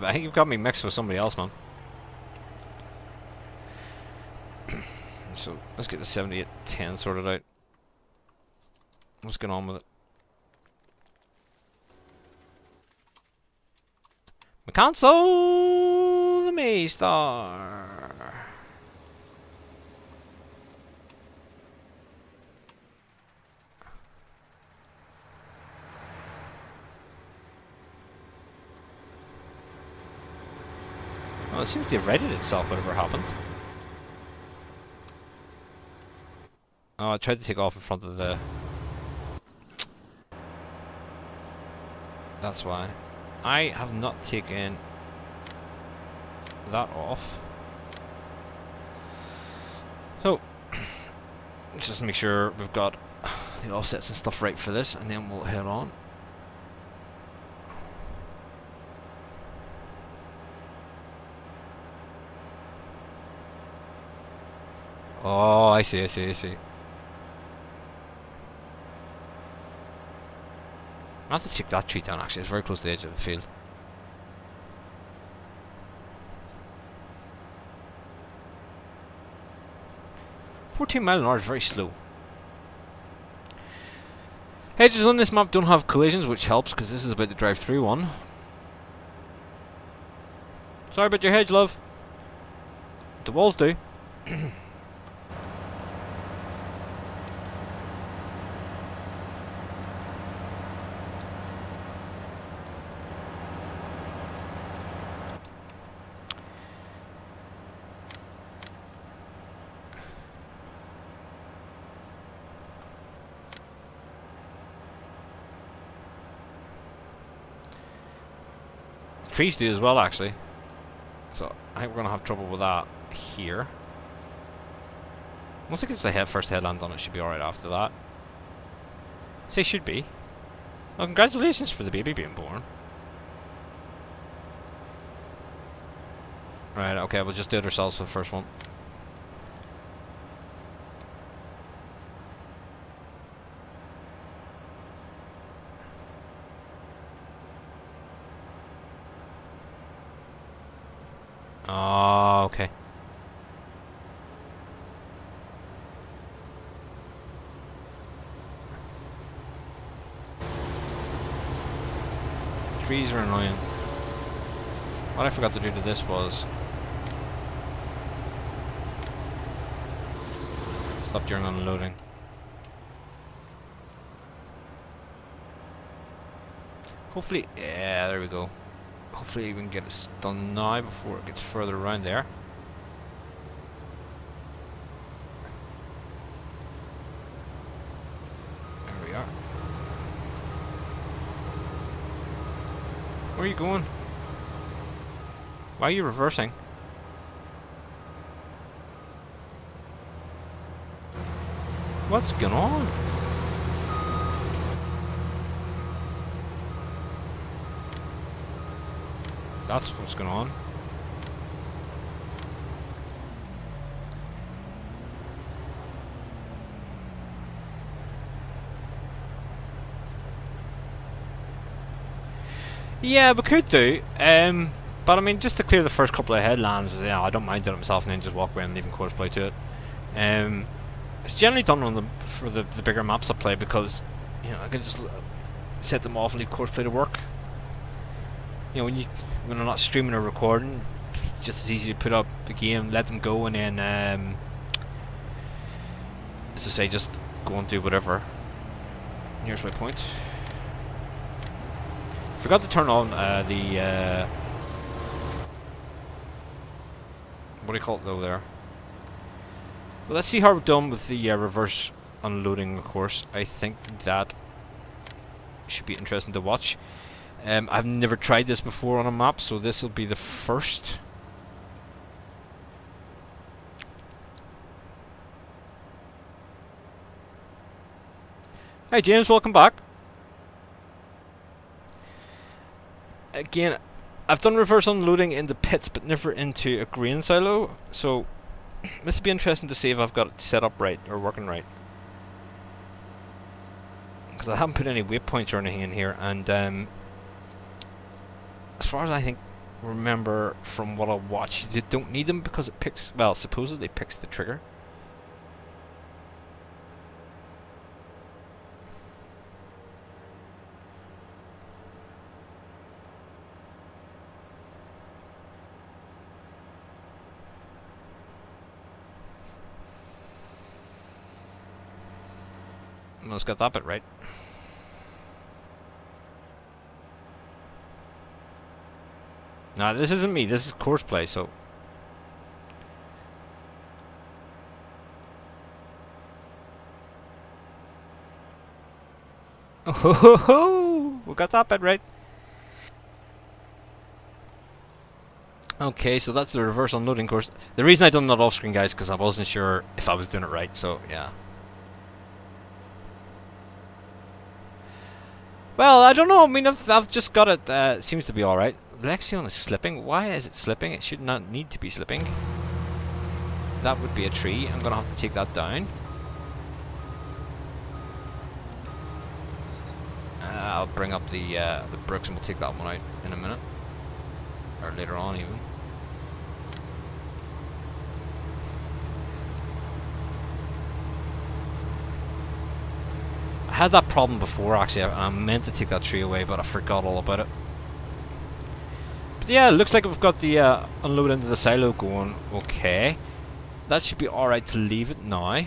I think you've got me mixed with somebody else, man. So let's get the 7810 sorted out. What's going on with it? McConsole the Maystar. Well, it seems to have righted itself, whatever happened. Oh, I tried to take off in front of the... That's why. I have not taken that off. So, just make sure we've got the offsets and stuff right for this, and then we'll head on. Oh, I see, I see, I see. I have to check that tree down actually, it's very close to the edge of the field. .14 mph is very slow. Hedges on this map don't have collisions, which helps because this is about to drive through one. Sorry about your hedge, love. The walls do. trees do as well, actually. So I think we're gonna have trouble with that here. Once it gets the first headland on, it should be alright after that. Say should be. Well, congratulations for the baby being born. Right, okay, we'll just do it ourselves for the first one. Oh, okay. Trees are annoying. What I forgot to do to this was stop during unloading. Hopefully, yeah, there we go. Hopefully we can get it done now before it gets further around there. There we are. Where are you going? Why are you reversing? What's going on? That's what's going on. Yeah, we could do. But I mean, just to clear the first couple of headlands, yeah, I don't mind doing it myself and then just walk away and leaving courseplay to it. It's generally done on for the bigger maps I play because, you know, I can just set them off and leave courseplay to work. You know, when I'm not streaming or recording, it's just as easy to put up the game, let them go, and then, as I say, just go and do whatever. Here's my point. Forgot to turn on the what do you call it though there? Well, let's see how we're done with the reverse unloading, of course. I think that should be interesting to watch. I've never tried this before on a map, so this will be the first. Hi James, welcome back. Again, I've done reverse unloading in the pits, but never into a grain silo, so this will be interesting to see if I've got it set up right, or working right. Because I haven't put any waypoints or anything in here, and as far as I remember from what I watched, you don't need them because it picks, well, supposedly picks the trigger. Let's get that bit right. Nah, this isn't me, this is courseplay, so... Oh ho ho ho! We got that bit right. Okay, so that's the reverse unloading course. The reason I done that off screen, guys, because I wasn't sure if I was doing it right, so yeah. Well, I don't know. I mean, I've just got it. It seems to be all right. Lexion is slipping. Why is it slipping? It should not need to be slipping. That would be a tree. I'm gonna have to take that down. I'll bring up the bricks and we'll take that one out in a minute, or later on even. I had that problem before actually. I meant to take that tree away, but I forgot all about it. But yeah, it looks like we've got the unload into the silo going okay. That should be alright to leave it now.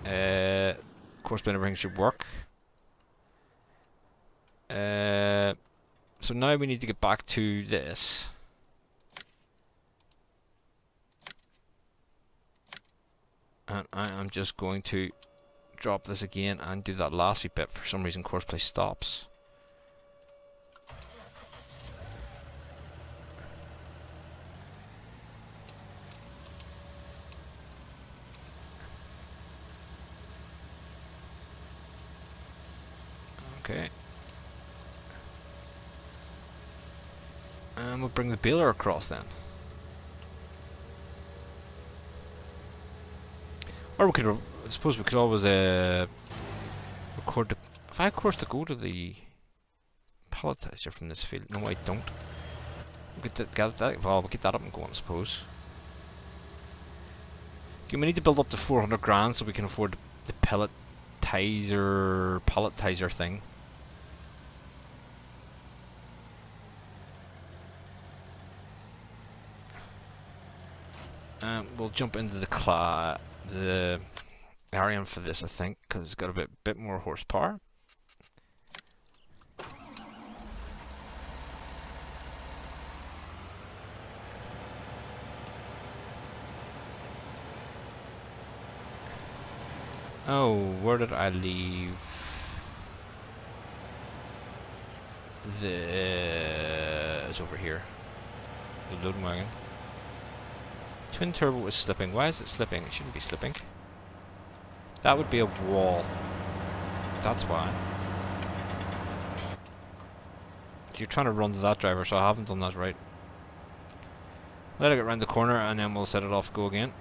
Of course, everything should work. So now we need to get back to this. And I am just going to drop this again and do that last wee bit. For some reason courseplay stops. Okay. And we'll bring the baler across then. Or we could, I suppose we could always record the, if I of course to go to the palletizer from this field. No, I don't. We could get that, well, we'll get that up and going, I suppose. Okay, we need to build up to 400 grand so we can afford the palletizer thing. We'll jump into the Arian for this, I think, because it's got a bit more horsepower. Oh, where did I leave it's over here. The loading wagon. Twin turbo is slipping. Why is it slipping? It shouldn't be slipping. That would be a wall. That's why. You're trying to run to that driver, so I haven't done that right. Let it get round the corner and then we'll set it off, go again.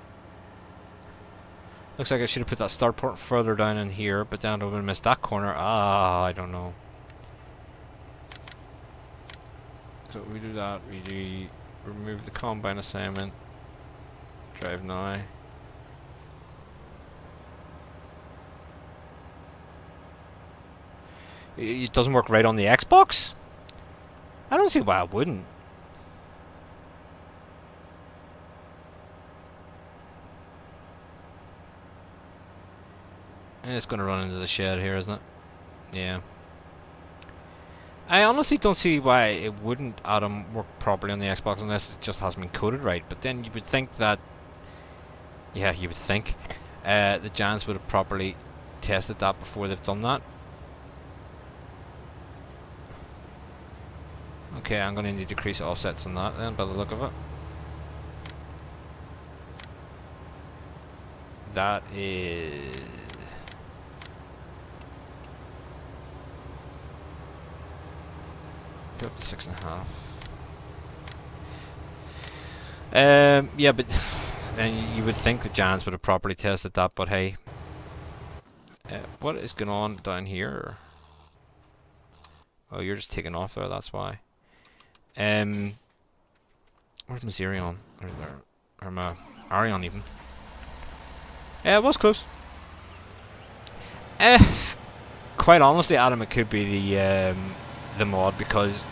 Looks like I should have put that start port further down in here, but then I would have missed that corner. Ah, I don't know. So we do that, we do remove the combine assignment. Drive now. It doesn't work right on the Xbox? I don't see why it wouldn't. It's gonna run into the shed here, isn't it? Yeah. I honestly don't see why it wouldn't, Adam, work properly on the Xbox unless it just hasn't been coded right. But then you would think that... Yeah, you would think the Giants would have properly tested that before they've done that. Okay, I'm going to need to decrease offsets on that then, by the look of it. That is... Go up to 6.5. Yeah, but then you would think the Giants would have properly tested that, but hey. What is going on down here? Oh, you're just taking off there, that's why. Where's my Xerion? Or my Arion even? Yeah, it was close. Quite honestly, Adam, it could be the mod, because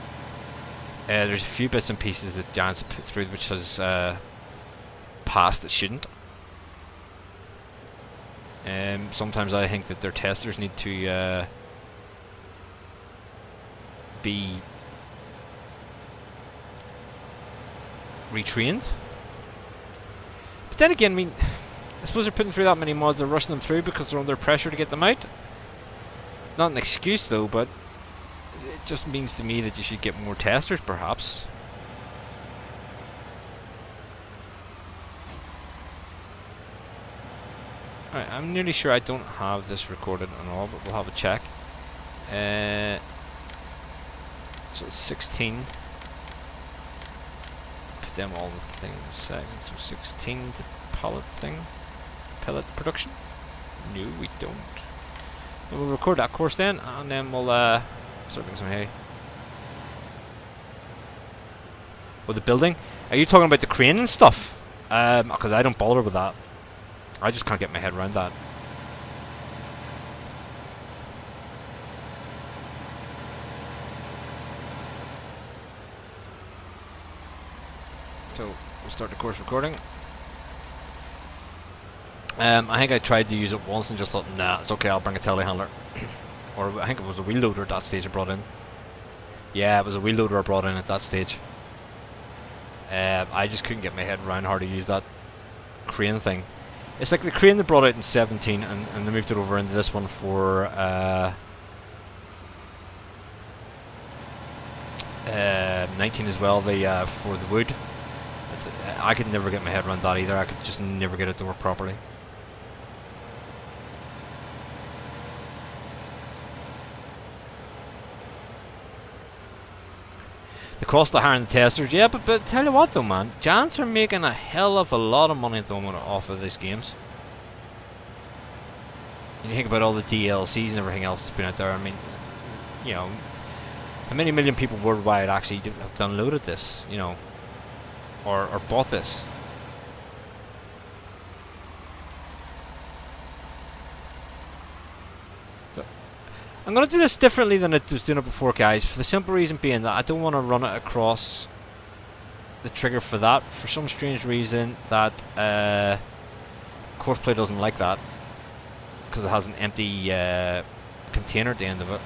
there's a few bits and pieces that Giants have put through which has passed that shouldn't. Sometimes I think that their testers need to be retrained. But then again, I mean, I suppose they're putting through that many mods, they're rushing them through because they're under pressure to get them out. Not an excuse though, but it just means to me that you should get more testers perhaps. Alright, I'm nearly sure I don't have this recorded and all, but we'll have a check. So it's 16. Put them all the things segments. So 16 the pallet thing. Pellet production? No, we don't. And we'll record that course then, and then we'll start making some hay. Oh, the building? Are you talking about the crane and stuff? Because I don't bother with that. I just can't get my head around that. So, we'll start the course recording. I think I tried to use it once and just thought, nah, it's okay, I'll bring a telehandler. Or I think it was a wheel loader at that stage I brought in. Yeah, it was a wheel loader I brought in at that stage. I just couldn't get my head around how to use that crane thing. It's like the crane they brought out in 17 and they moved it over into this one for 19 as well, for the wood. I could never get my head around that either, I could just never get it to work properly. The cost of hiring the testers, yeah, but tell you what though, man, Giants are making a hell of a lot of money at the moment off of these games. You think about all the DLCs and everything else that's been out there. I mean, you know, how many million people worldwide actually have downloaded this, you know, or bought this? So, I'm going to do this differently than I was doing it before, guys, for the simple reason being that I don't want to run it across the trigger for that. For some strange reason that Courseplay doesn't like that, because it has an empty container at the end of it.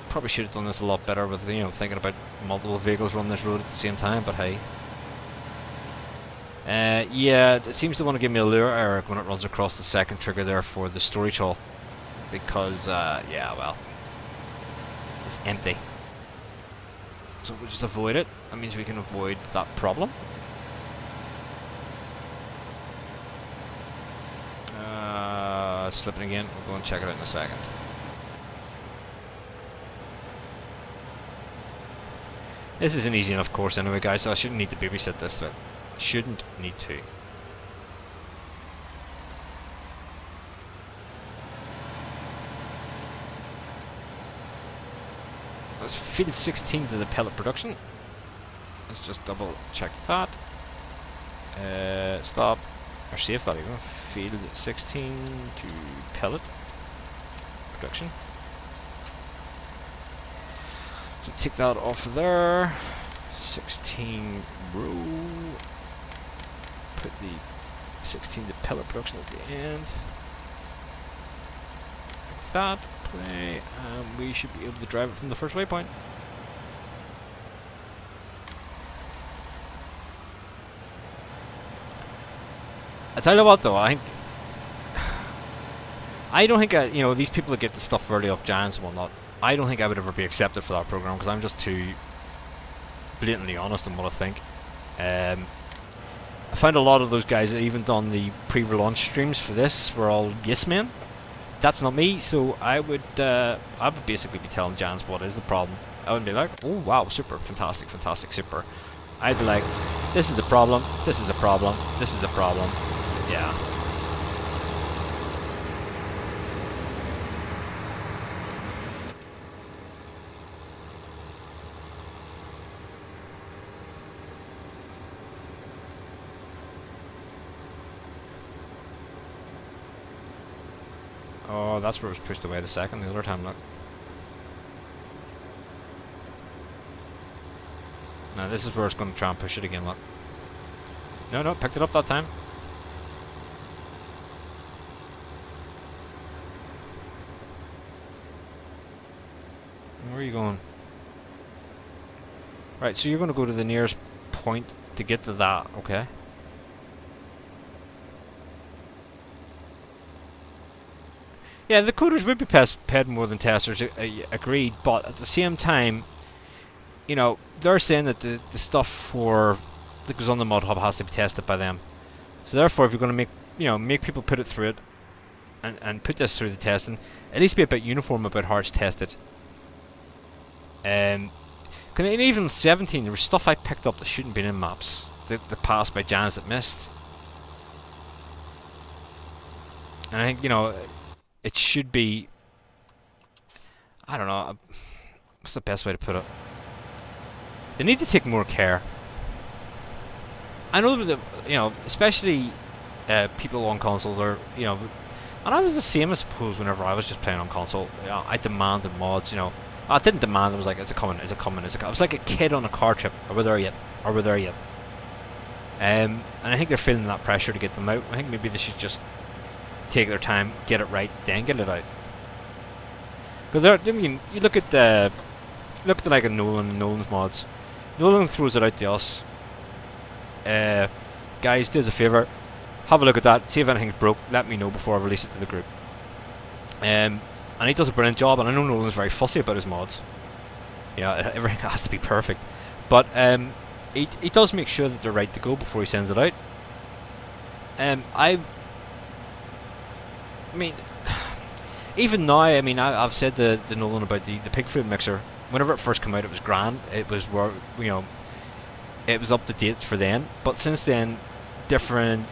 Probably should have done this a lot better with, you know, thinking about multiple vehicles running this road at the same time, but hey. Yeah, it seems to want to give me a lure error when it runs across the second trigger there for the storage hall, because yeah, well, it's empty. So we'll just avoid it. That means we can avoid that problem. Slipping again. We'll go and check it out in a second. This is an easy enough course anyway, guys, so I shouldn't need to babysit this bit. Shouldn't need to. Let's feed 16 to the pellet production. Let's just double check that. Stop. Or save that even. Field 16 to pellet production. So take that off of there. 16 row. Put the 16 to pellet production at the end. Like that. Play. And we should be able to drive it from the first waypoint. I tell you what though, I don't think you know, these people that get the stuff early off Giants and whatnot, I don't think I would ever be accepted for that program, because I'm just too blatantly honest in what I think. I found a lot of those guys that even done the pre-launch streams for this were all yes men. That's not me, so I would basically be telling Giants what is the problem. I wouldn't be like, oh wow, super, fantastic, fantastic, super. I'd be like, this is a problem, this is a problem, this is a problem. Yeah. Oh, that's where it was pushed away the second, the other time, look. Now this is where it's going to try and push it again, look. No, picked it up that time. Where are you going? Right, so you're going to go to the nearest point to get to that, okay? Yeah, the coders would be paid more than testers, agreed, but at the same time, you know, they're saying that the stuff that goes on the mod hub has to be tested by them. So therefore, if you're going to make people put it through it, and put this through the testing, at least be a bit uniform about how it's tested. Even 17, there was stuff I picked up that shouldn't be in maps. That passed by Giants that missed. And I think, you know, it should be, I don't know, what's the best way to put it? They need to take more care. I know that, you know, especially people on consoles are, you know, and I was the same, I suppose, whenever I was just playing on console. You know, I demanded mods, you know. I didn't demand, I was like, is it coming, is it coming, is it coming? I was like a kid on a car trip. Are we there yet? Are we there yet? And I think they're feeling that pressure to get them out. I think maybe they should just take their time, get it right, then get it out. Because I mean, you look at like a Nolan's mods. Nolan throws it out to us. Guys, do us a favour, have a look at that, see if anything's broke, let me know before I release it to the group. And he does a brilliant job, and I know Nolan's very fussy about his mods. Yeah, everything has to be perfect. But he does make sure that they're right to go before he sends it out. I mean, even now, I mean, I've said to Nolan about the pig food mixer. Whenever it first came out, it was grand. It was where, you know, it was up to date for then. But since then, different.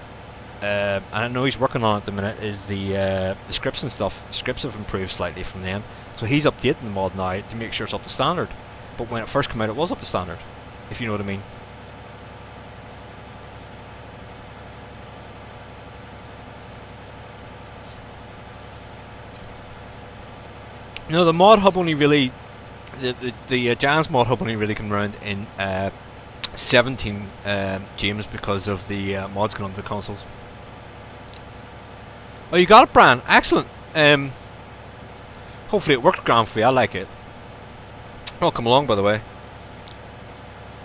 And I know he's working on it at the minute. Is the scripts and stuff? Scripts have improved slightly from then, so he's updating the mod now to make sure it's up to standard. But when it first came out, it was up to standard, if you know what I mean. No, the mod hub only really, the Giants mod hub only really came around in 17, James, because of the mods going onto the consoles. Oh, you got it, Brian. Excellent. Hopefully it worked grand for you. I like it. Oh, come along, by the way.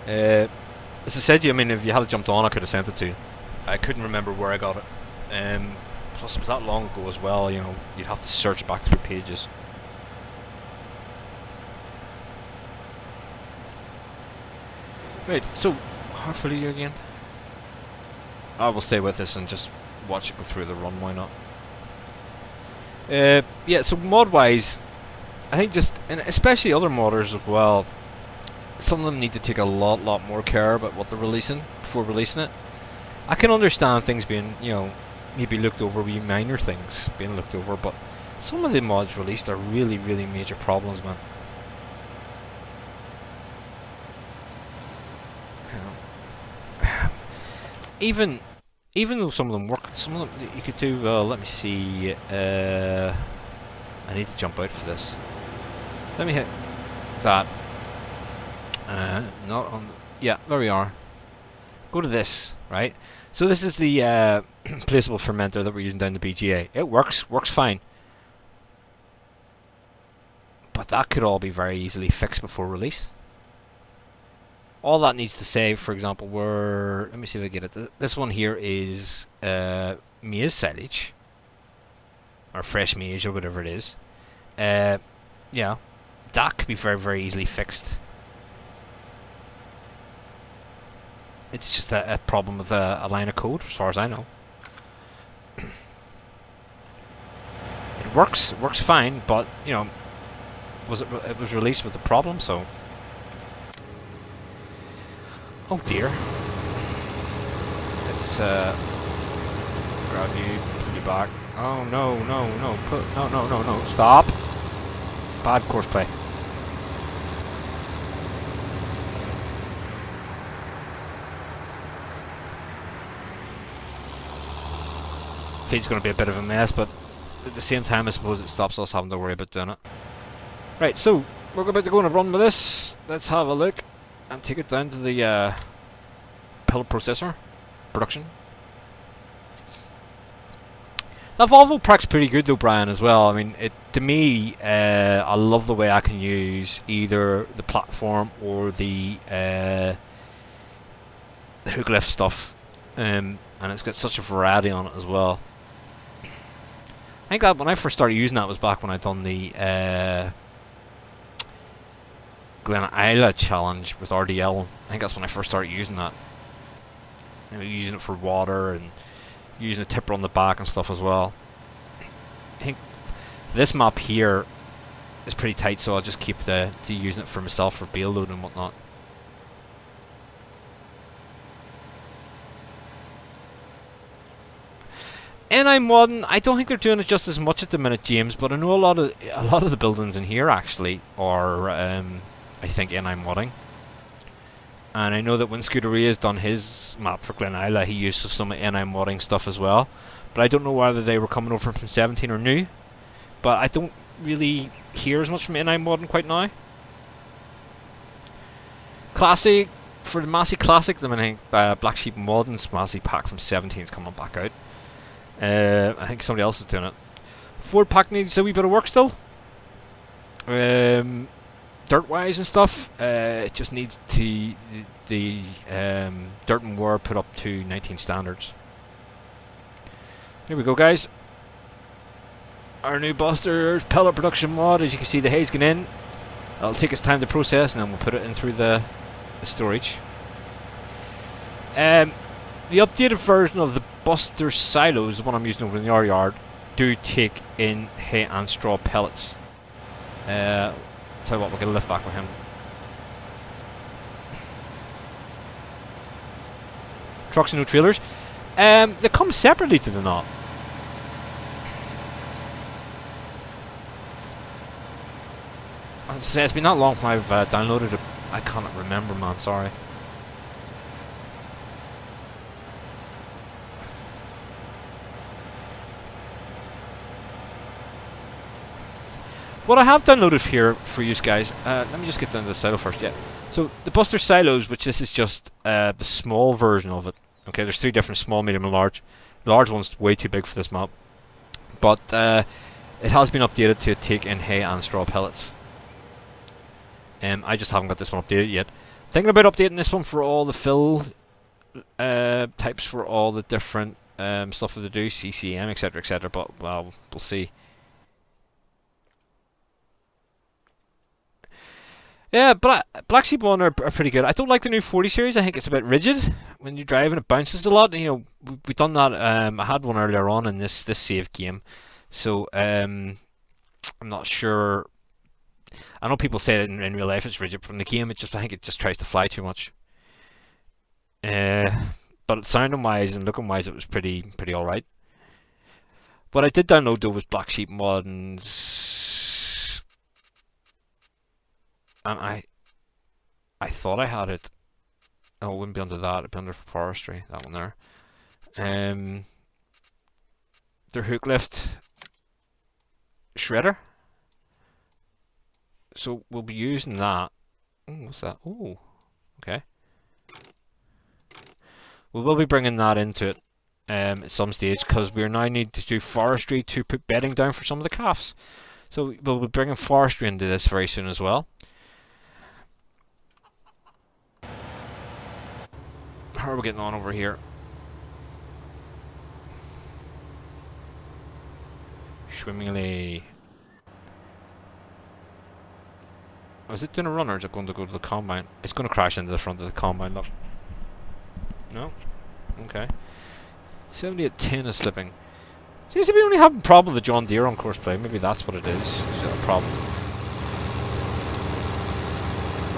As I said to you, I mean, if you had jumped on, I could have sent it to you. I couldn't remember where I got it. Plus, it was that long ago as well, you know, you'd have to search back through pages. Right, so, how full are you again? I will stay with this and just watch it go through the run, why not? Yeah, so mod-wise, I think just, and especially other modders as well, some of them need to take a lot more care about what they're releasing before releasing it. I can understand things being, you know, maybe looked over, wee minor things being looked over, but some of the mods released are really major problems, man. Even though some of them work, some of them you could do. Let me see. I need to jump out for this. Let me hit that. Not on. Yeah, there we are. Go to this, right? So this is the placeable fermenter that we're using down the BGA. It works fine. But that could all be very easily fixed before release. All that needs to say, for example, let me see if I get it. This one here is maize silage, or fresh maize, or whatever it is. Yeah, that could be very easily fixed. It's just a problem with a line of code, as far as I know. It works fine, but you know, it was released with a problem, so. Oh dear. Let's grab you, put you back. Oh no, no, stop! Bad courseplay. Feed's gonna be a bit of a mess, but at the same time I suppose it stops us having to worry about doing it. Right, so we're about to go on a run with this. Let's have a look and take it down to the pillar processor production. That Volvo Prax's pretty good though, Brian, as well. I mean, to me, I love the way I can use either the platform or the hook lift stuff, and it's got such a variety on it as well. I think that when I first started using that was back when I'd done the Glen Isla challenge with RDL. I think that's when I first started using that. And using it for water and using a tipper on the back and stuff as well. I think this map here is pretty tight, so I'll just keep using it for myself for bail load and whatnot. And I'm modding. I don't think they're doing it just as much at the minute, James, but I know a lot of the buildings in here actually are I think NI modding. And I know that when Scuderia has done his map for Glen Isla, he used some NI modding stuff as well. But I don't know whether they were coming over from 17 or new. But I don't really hear as much from NI modding quite now. Classic, for the Massey Classic, I think Black Sheep Modding's Massey pack from 17 is coming back out. I think somebody else is doing it. Ford pack needs a wee bit of work still. Dirt-wise and stuff, it just needs the dirt and wear put up to 19 standards. Here we go, guys. Our new Buster's pellet production mod. As you can see, the hay's gone in. It'll take us time to process, and then we'll put it in through the storage. The updated version of the Buster silos, the one I'm using over in the R yard, do take in hay and straw pellets. Tell you what, we're going to lift back with him. Trucks and no trailers. They come separately, do they not? As I say, it's been that long since I've downloaded it. I cannot remember, man, sorry. What I have downloaded here for you guys, let me just get down to the silo first, yeah. So, the Buster Silos, which this is just the small version of it. Okay, there's 3 different, small, medium and large. The large one's way too big for this map. But it has been updated to take in hay and straw pellets. I just haven't got this one updated yet. Thinking about updating this one for all the fill types for all the different stuff that they do, CCM, etc, but well, we'll see. Yeah, but Black Sheep 1 are pretty good. I don't like the new 40 series. I think it's a bit rigid when you drive and it bounces a lot. You know, we've done that. I had one earlier on in this save game, so I'm not sure. I know people say that in real life it's rigid. From the game, I think it just tries to fly too much. But sounding wise and looking wise, it was pretty all right. What I did download though was Black Sheep mods, and I thought I had it. Oh, it wouldn't be under that. It'd be under forestry. That one there. Their hook lift shredder. So we'll be using that. Ooh, what's that? Ooh, okay. We will be bringing that into it at some stage because we now need to do forestry to put bedding down for some of the calves. So we'll be bringing forestry into this very soon as well. How are we getting on over here? Swimmingly. Oh, is it doing a run or is it going to go to the combine? It's going to crash into the front of the combine, look. No? Okay. 70 at 10 is slipping. Seems to be only having a problem with the John Deere on course play. Maybe that's what it is. It's a problem.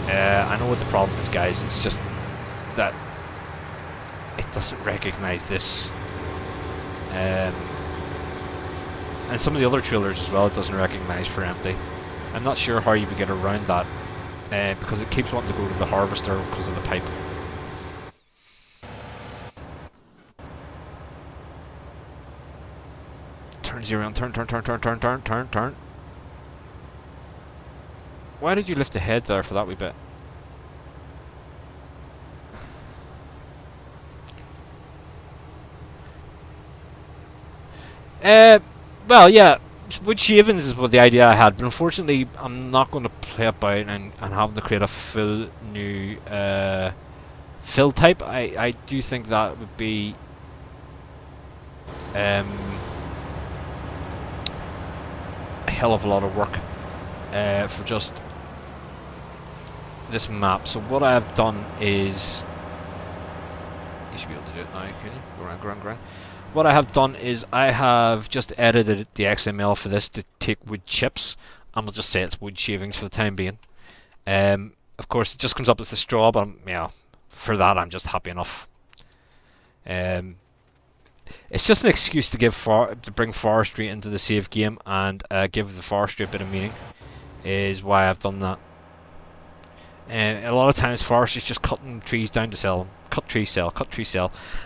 I know what the problem is, guys. It's just that it doesn't recognise this. And some of the other trailers as well, it doesn't recognise for empty. I'm not sure how you would get around that, because it keeps wanting to go to the harvester because of the pipe. Turn 0 on, turn. Why did you lift the head there for that wee bit? Well, yeah, wood shavings is what the idea I had, but unfortunately I'm not going to play about and having to create a full new fill type. I do think that would be a hell of a lot of work for just this map. So what I have done is, you should be able to do it now, can you? Go around. What I have done is I have just edited the XML for this to take wood chips, and we'll just say it's wood shavings for the time being. Of course, it just comes up as the straw, but yeah, for that I'm just happy enough. It's just an excuse to bring forestry into the save game and give the forestry a bit of meaning. Is why I've done that. A lot of times forestry is just cutting trees down to sell them. Cut tree, sell,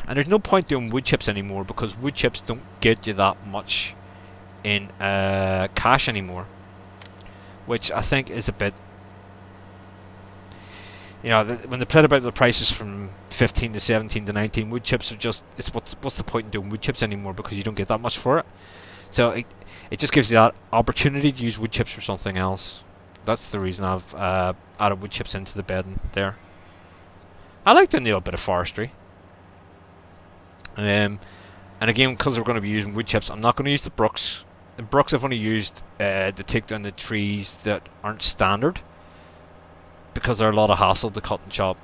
and there's no point doing wood chips anymore because wood chips don't get you that much in cash anymore, which I think is a bit, you know, when they played about the prices from 15 to 17 to 19, wood chips are just, it's what's the point in doing wood chips anymore because you don't get that much for it. So it just gives you that opportunity to use wood chips for something else. That's the reason I've added wood chips into the bed there. I like to do a bit of forestry. And again, because we're going to be using wood chips, I'm not going to use the brooks. The brooks I've only used to take down the trees that aren't standard, because they're a lot of hassle to cut and chop.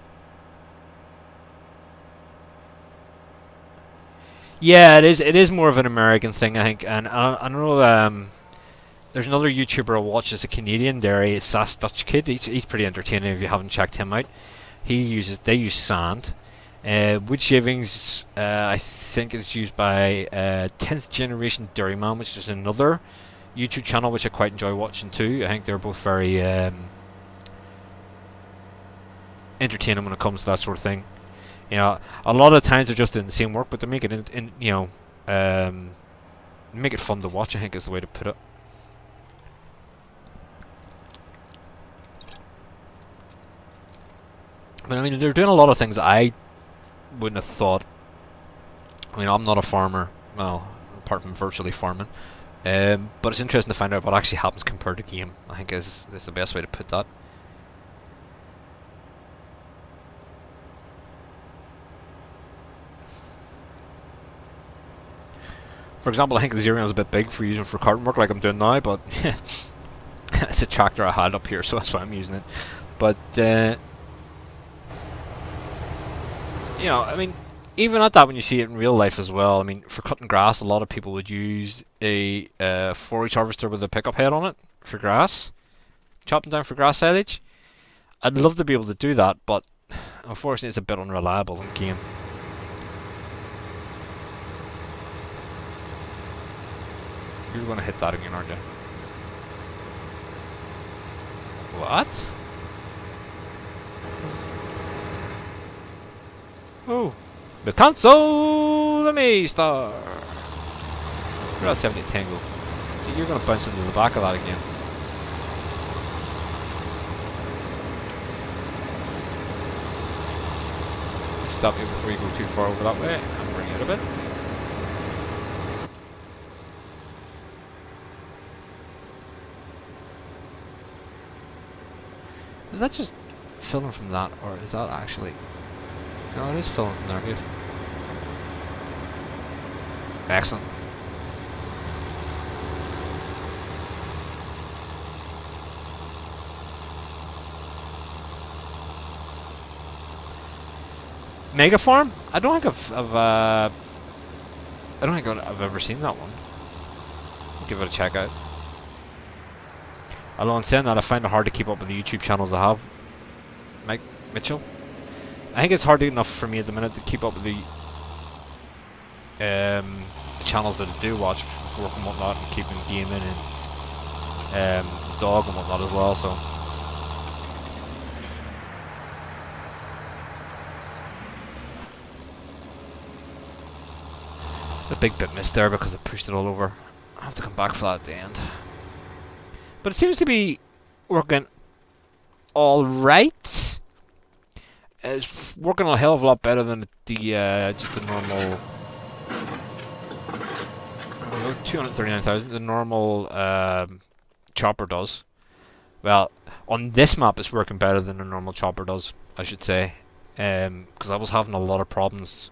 Yeah, it is. It is more of an American thing, I think. And I know there's another YouTuber I watch as a Canadian. There, he's Sass Dutch Kid. He's pretty entertaining if you haven't checked him out. They use sand. Wood shavings, I think it's used by 10th Generation Dairyman, which is another YouTube channel which I quite enjoy watching too. I think they're both very entertaining when it comes to that sort of thing. You know, a lot of times they're just doing the same work, but they make it make it fun to watch. I think is the way to put it. But I mean, they're doing a lot of things I wouldn't have thought. I mean, I'm not a farmer, well, apart from virtually farming. But it's interesting to find out what actually happens compared to game. I think is the best way to put that. For example, I think the Xerion is a bit big for using for carton work like I'm doing now, but it's a tractor I had up here, so that's why I'm using it. But you know, I mean, even at that, when you see it in real life as well, I mean, for cutting grass, a lot of people would use a forage harvester with a pickup head on it for grass, chopping down for grass silage. I'd love to be able to do that, but unfortunately, it's a bit unreliable in game. You're going to hit that again, aren't you? What? Oh. McConsole! Let me start! We're at 70 Tango. So you're going to bounce into the back of that again. Stop you before you go too far over that way and bring it a bit. Is that just filling from that, or is that actually... No, it is filling from there, good. Excellent. Mega Farm? I don't think I've ever seen that one. I'll give it a check out. Although in saying that, I find it hard to keep up with the YouTube channels I have. Mike Mitchell. I think it's hard enough for me at the minute to keep up with the channels that I do watch, work and whatnot, and keeping gaming and dog and whatnot as well. So the big bit missed there because I pushed it all over. I have to come back for that at the end. But it seems to be working all right. It's working a hell of a lot better than the just the normal 239,000. The normal chopper does. Well, on this map, it's working better than the normal chopper does, I should say, because I was having a lot of problems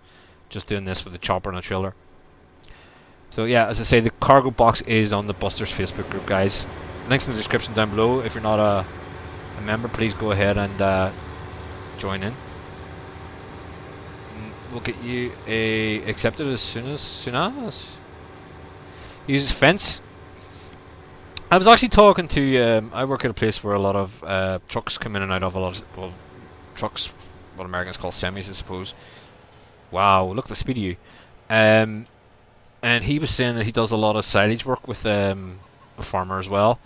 just doing this with the chopper and the trailer. So yeah, as I say, the cargo box is on the Busters Facebook group, guys. Links in the description down below. If you're not a member, please go ahead and join in. We'll get you accepted as soon as. Use fence. I was actually talking to. I work at a place where a lot of trucks come in and out of. A lot of trucks, what Americans call semis, I suppose. Wow, look at the speed of you. And he was saying that he does a lot of silage work with a farmer as well,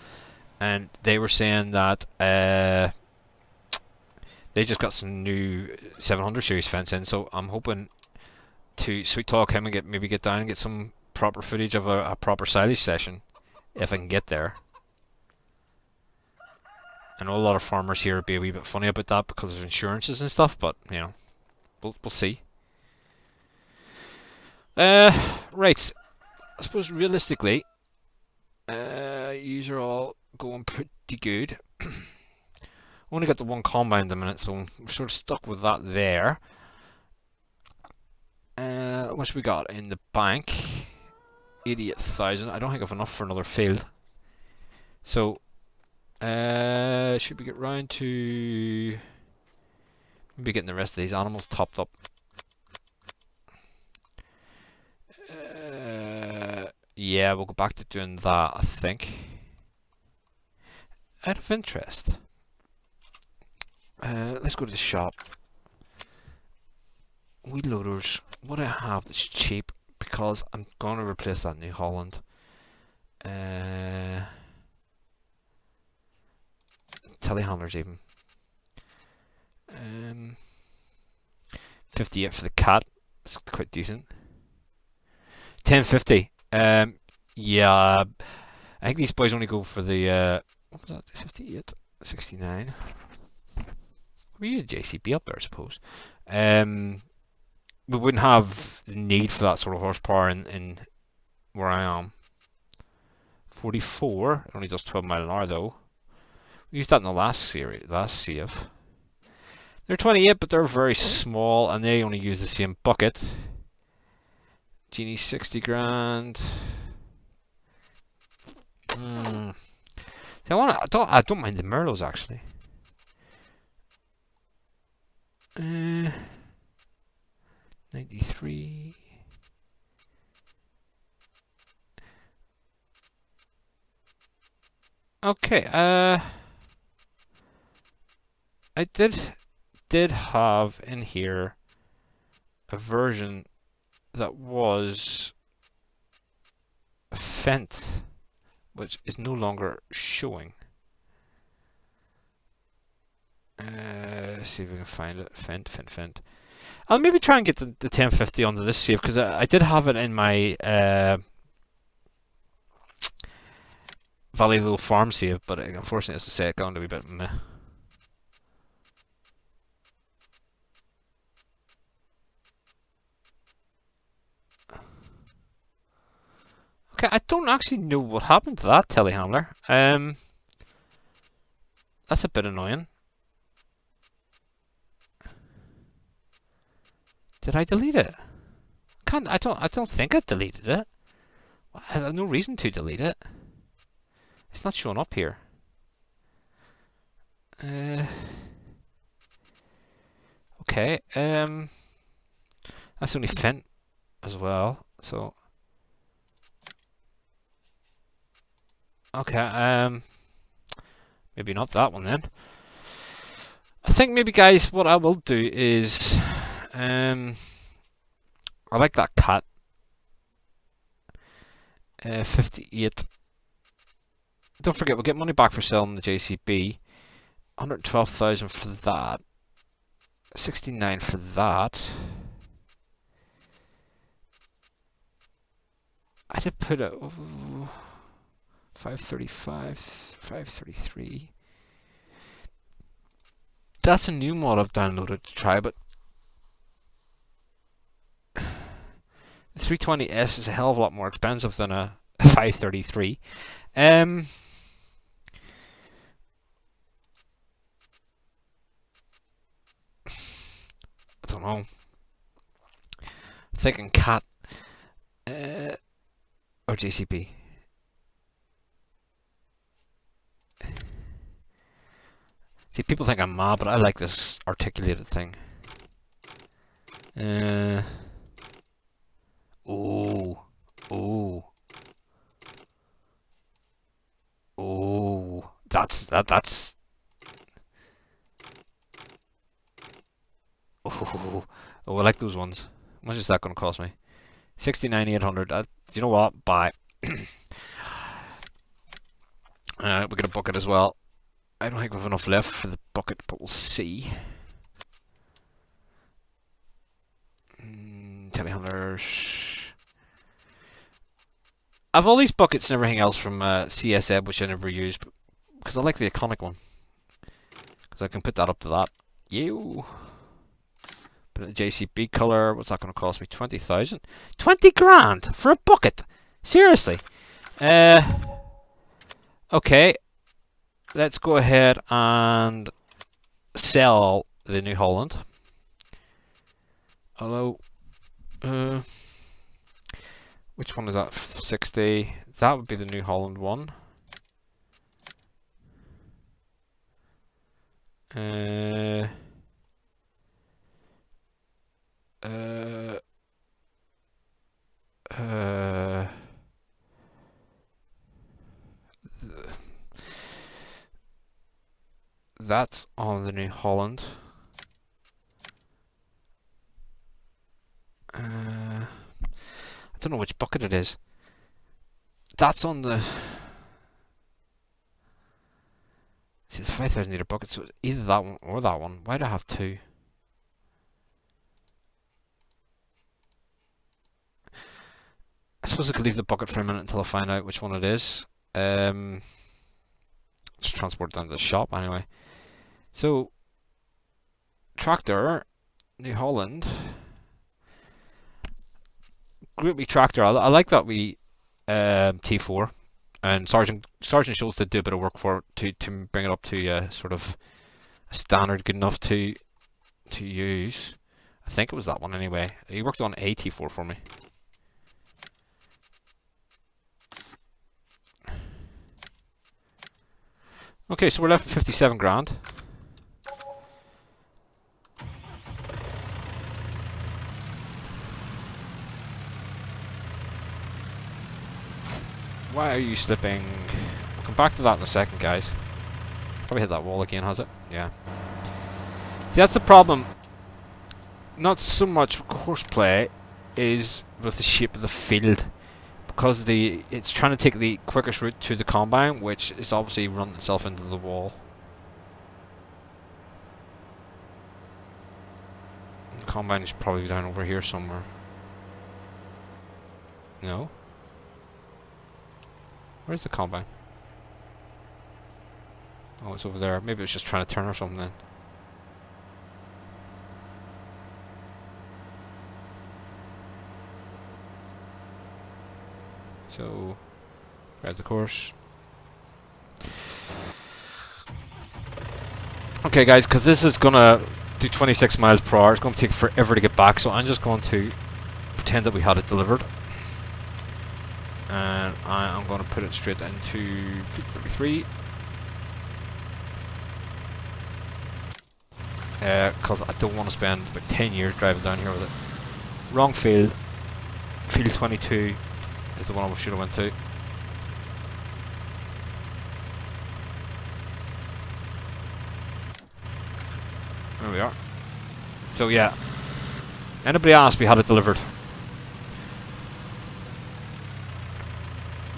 and they were saying that they just got some new 700 series fence in, so I'm hoping to sweet talk him and maybe get down and get some proper footage of a proper silage session, if I can get there. I know a lot of farmers here would be a wee bit funny about that because of insurances and stuff, but you know, we'll see. Right. I suppose realistically, these are all going pretty good. Only got the one combine at the minute, so we're sort of stuck with that there. What we got in the bank? 88,000. I don't think I've enough for another field. So, should we get round to maybe getting the rest of these animals topped up? Yeah, we'll go back to doing that, I think. Out of interest, let's go to the shop. Wheel loaders. What do I have that's cheap? Because I'm going to replace that New Holland. Telehandlers even. 58 for the cat. It's quite decent. 1050. Yeah. I think these boys only go for the what was that? 58, 69. We use JCB up there, I suppose. We wouldn't have the need for that sort of horsepower in where I am. 44. It only does 12 mile an hour though. We used that in the last save. They're 28, but they're very small, and they only use the same bucket. Genie 60 grand. I don't mind the Merlots actually. 93. Okay. I did have in here a version that was Fent, which is no longer showing. See if we can find it. Fent. I'll maybe try and get the 1050 onto this save, because I did have it in my Valley Little Farm save, but unfortunately, as I say, it's going to be a bit meh. Okay, I don't actually know what happened to that telehandler. That's a bit annoying. Did I delete it? I don't think I deleted it. I have no reason to delete it. It's not showing up here. Okay. That's only Fent as well. So. Okay. Maybe not that one then. I think maybe, guys, what I will do is, I like that cat. 58. Don't forget, we'll get money back for selling the JCB. 112,000 for that. 69 for that. I did put a 535, 533. That's a new mod I've downloaded to try, but the 320S is a hell of a lot more expensive than a 533. I don't know. Thinking cat or JCB. See, people think I'm mad, but I like this articulated thing. Oh. That's. Oh, I like those ones. How much is that going to cost me? 69,800. You know what? Buy. We get a bucket as well. I don't think we have enough left for the bucket, but we'll see. Telehandlers. I have all these buckets and everything else from CSM, which I never use, because I like the iconic one. Because I can put that up to that. You. Put it in JCB color. What's that going to cost me? 20,000. 20 grand for a bucket. Seriously. Okay. Let's go ahead and sell the New Holland. Hello. Which one is that? 60. That would be the New Holland one. that's on the New Holland. I don't know which bucket it is. That's on the... See, it's 5,000 litre bucket, so it's either that one or that one. Why do I have two? I suppose I could leave the bucket for a minute until I find out which one it is. Just transport it down to the shop anyway. So, tractor, New Holland. Group me tractor. I like that we T4, and Sergeant Schultz did do a bit of work for it to bring it up to sort of a standard good enough to use. I think it was that one anyway. He worked on a T4 for me. Okay, so we're left with 57 grand. Why are you slipping? We'll come back to that in a second, guys. Probably hit that wall again, has it? Yeah. See, that's the problem. Not so much horseplay is with the shape of the field, because it's trying to take the quickest route to the combine, which is obviously run itself into the wall. The combine is probably down over here somewhere. No? Where's the combine? Oh, it's over there. Maybe it was just trying to turn or something then. So, grab the course. Okay, guys, because this is gonna do 26 miles per hour. It's gonna take forever to get back, so I'm just going to pretend that we had it delivered. And I'm going to put it straight into feet 33. Because I don't want to spend about 10 years driving down here with it. Wrong field. Field 22 is the one I should have went to. There we are. So yeah. Anybody asked, we had it delivered.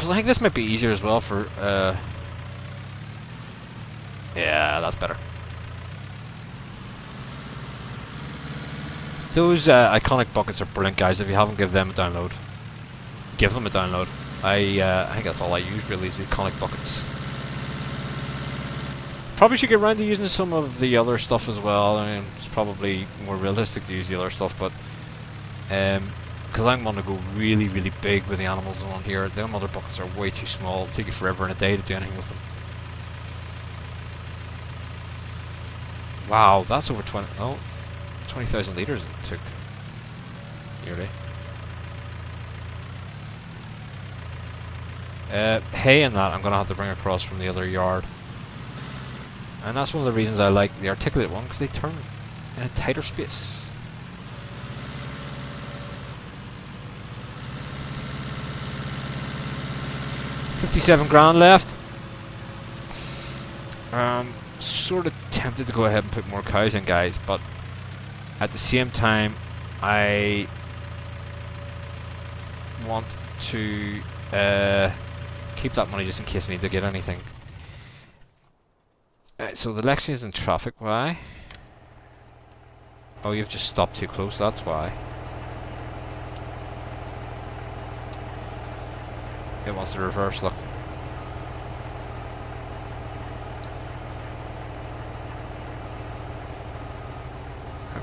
I think this might be easier as well for, yeah, that's better. Those iconic buckets are brilliant, guys. If you haven't, give them a download. Give them a download. I think that's all I use, really, is the iconic buckets. Probably should get around to using some of the other stuff as well. I mean, it's probably more realistic to use the other stuff, but, because I'm going to go really, really big with the animals on here. Them other buckets are way too small. It'll take you forever and a day to do anything with them. Wow, that's over 20,000 litres it took. Nearly. Hay and that I'm going to have to bring across from the other yard. And that's one of the reasons I like the articulate one, because they turn in a tighter space. $57,000 left. Sort of tempted to go ahead and put more cows in, guys, but at the same time, I want to keep that money just in case I need to get anything. So the Lexi is in traffic. Why? Oh, you've just stopped too close. That's why. It wants to reverse, look.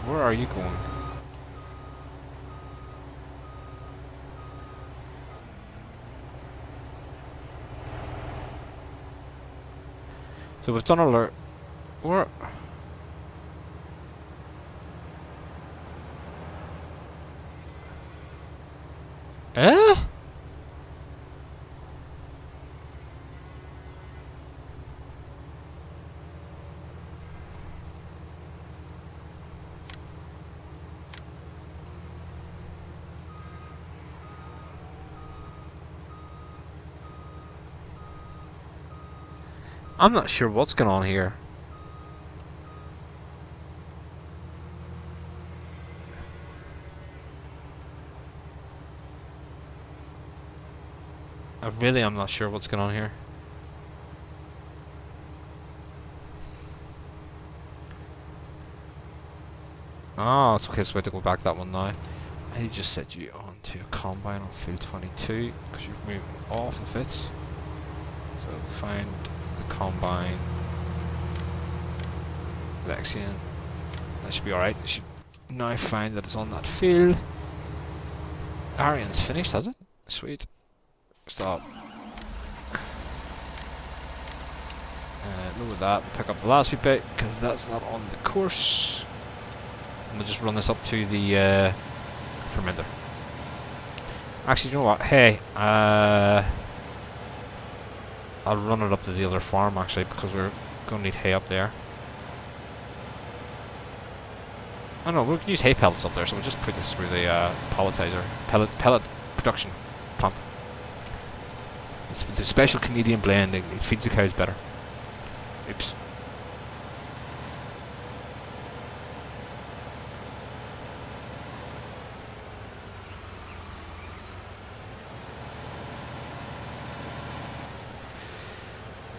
Where are you going? So we've done alert. Where? Eh? I'm not sure what's going on here. I really am not sure what's going on here. Oh, it's okay, so we have to go back to that one now. I just set you on to a combine on field 22 because you've moved off of it. So find the combine. Lexian. That should be alright. You should now find that it's on that field. Arian's finished, has it? Sweet. Stop. Lower that and pick up the last wee bit because that's not on the course. And we'll just run this up to the fermenter. Actually, you know what? Hey, I'll run it up to the other farm actually because we're going to need hay up there. Oh no, we can use hay pellets up there, so we'll just put this through the pellet production plant. It's the special Canadian blend, it feeds the cows better. Oops.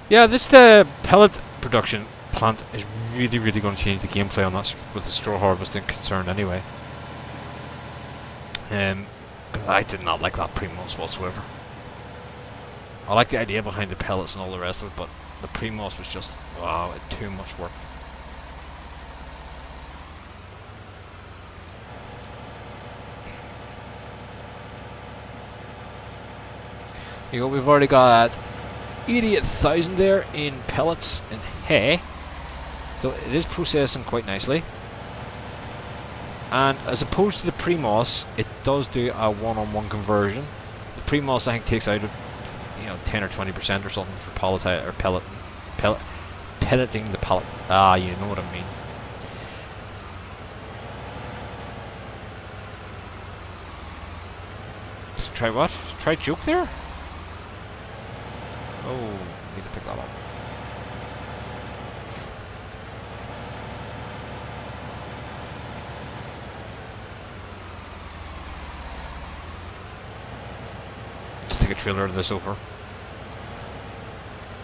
Yeah, this pellet production plant is really going to change the gameplay on that with the straw harvesting concerned anyway. I did not like that pre-moss whatsoever. I like the idea behind the pellets and all the rest of it, but the pre-moss was just, wow, too much work. You know, we've already got 88,000 there in pellets and hay, so it is processing quite nicely. And as opposed to the pre-moss, it does do a one-on-one conversion. The pre-moss I think takes out 10 or 20% or something for pelleting the pellet. Ah, you know what I mean. So try what? Try joke there? Oh, need to pick that up. Let's take a trailer of this over.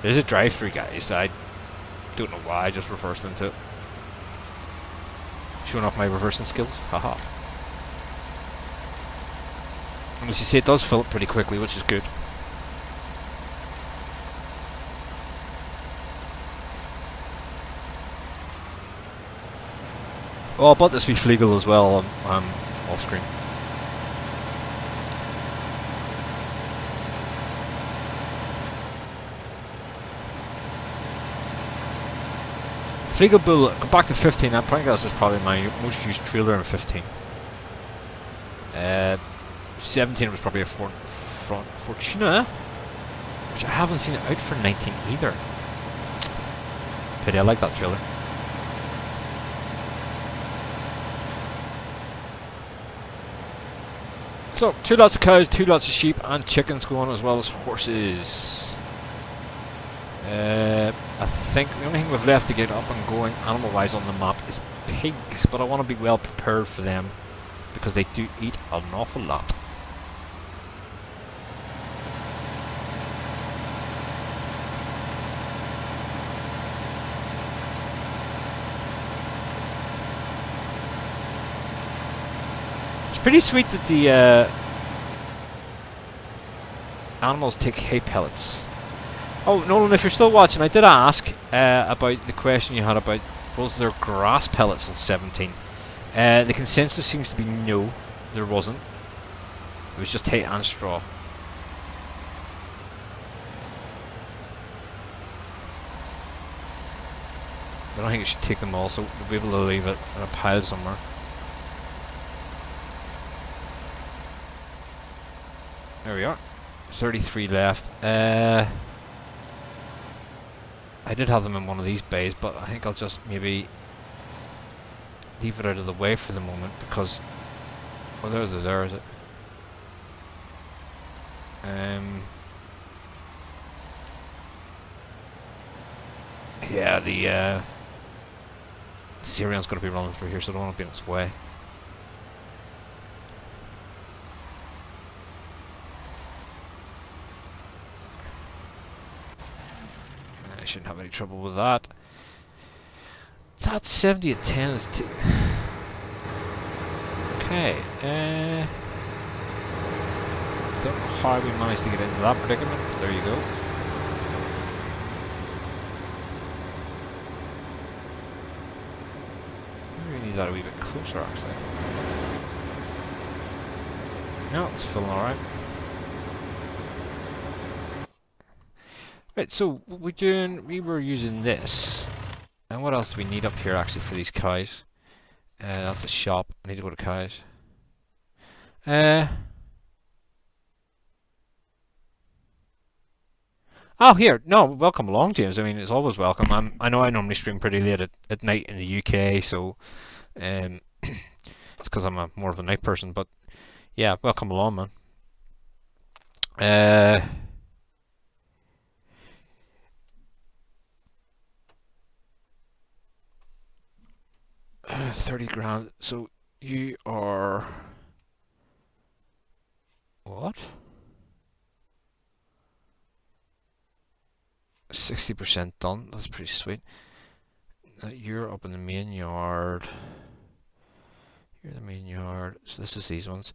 There's a drive-through, guys. I don't know why I just reversed into it. Showing off my reversing skills. Haha. And as you see, it does fill up pretty quickly, which is good. Oh, I bought this wee Fleagle as well off screen. Fleagle Bull, go back to 15, I think this is probably my most used trailer in 15. 17 was probably a Fortuna, which I haven't seen it out for 19 either. Pity, I like that trailer. So, 2 lots of cows, 2 lots of sheep, and chickens going as well as horses. I think the only thing we've left to get up and going animal-wise on the map is pigs, but I want to be well prepared for them because they do eat an awful lot. It's pretty sweet that the animals take hay pellets. Oh, Nolan, if you're still watching, I did ask about the question you had about was there grass pellets in 17. The consensus seems to be no, there wasn't. It was just hay and straw. I don't think you should take them all, so we'll be able to leave it in a pile somewhere. There we are. 33 left. I did have them in one of these bays, but I think I'll just maybe leave it out of the way for the moment because... Oh, there is it? Yeah, the Syrian's going to be running through here, so I don't want to be in its way. shouldn't have any trouble with that. That 70 at 10 is too... Okay, don't know how we managed to get into that predicament, but there you go. Maybe we need that a wee bit closer, actually. No, it's feeling alright. Right, so what we're doing, we were using this. And what else do we need up here actually for these cows? That's a shop. I need to go to cows. Oh, here. No, welcome along, James. I mean, it's always welcome. I know I normally stream pretty late at night in the UK, so it's because I'm more of a night person. But yeah, welcome along, man. 30 grand. So you are what? 60% done. That's pretty sweet. You're up in the main yard. You're the main yard. So this is these ones.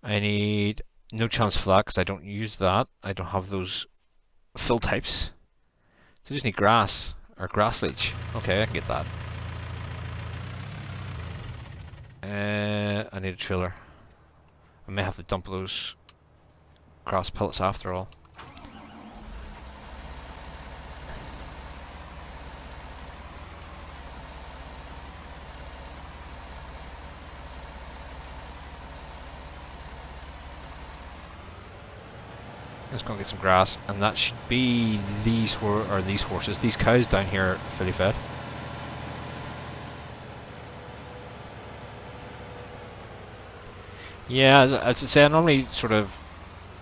I need no chance for that because I don't use that. I don't have those fill types. So I just need grass or grass leach. Okay, I can get that. I need a trailer. I may have to dump those grass pellets after all. Let's go and get some grass, and that should be these horses. These cows down here are fully fed. Yeah, as I say, I normally sort of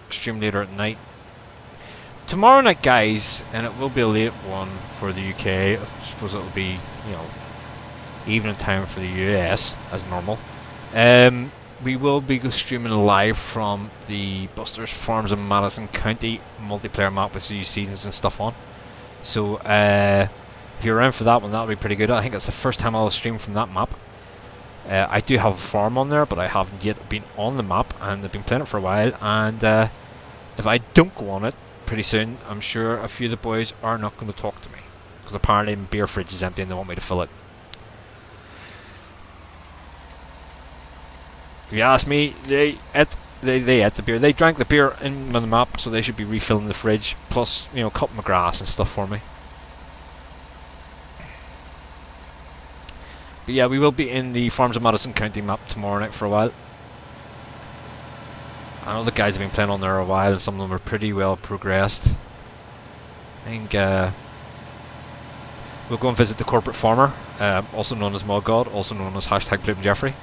stream later at night. Tomorrow night, guys, and it will be a late one for the UK. I suppose it'll be, you know, evening time for the US as normal. We will be streaming live from the Buster's Farms in Madison County multiplayer map with new seasons and stuff on. So if you're around for that one, that'll be pretty good. I think it's the first time I'll stream from that map. I do have a farm on there, but I haven't yet been on the map, and I've been playing it for a while. And if I don't go on it pretty soon, I'm sure a few of the boys are not going to talk to me, because apparently my beer fridge is empty and they want me to fill it. If you ask me, they ate the beer. They drank the beer in the map, so they should be refilling the fridge. Plus, you know, cutting my grass and stuff for me. But yeah, we will be in the Farms of Madison County map tomorrow night for a while. I know the guys have been playing on there a while, and some of them are pretty well progressed. I think we'll go and visit the corporate farmer, also known as Mod God, also known as #BloopingJeffrey.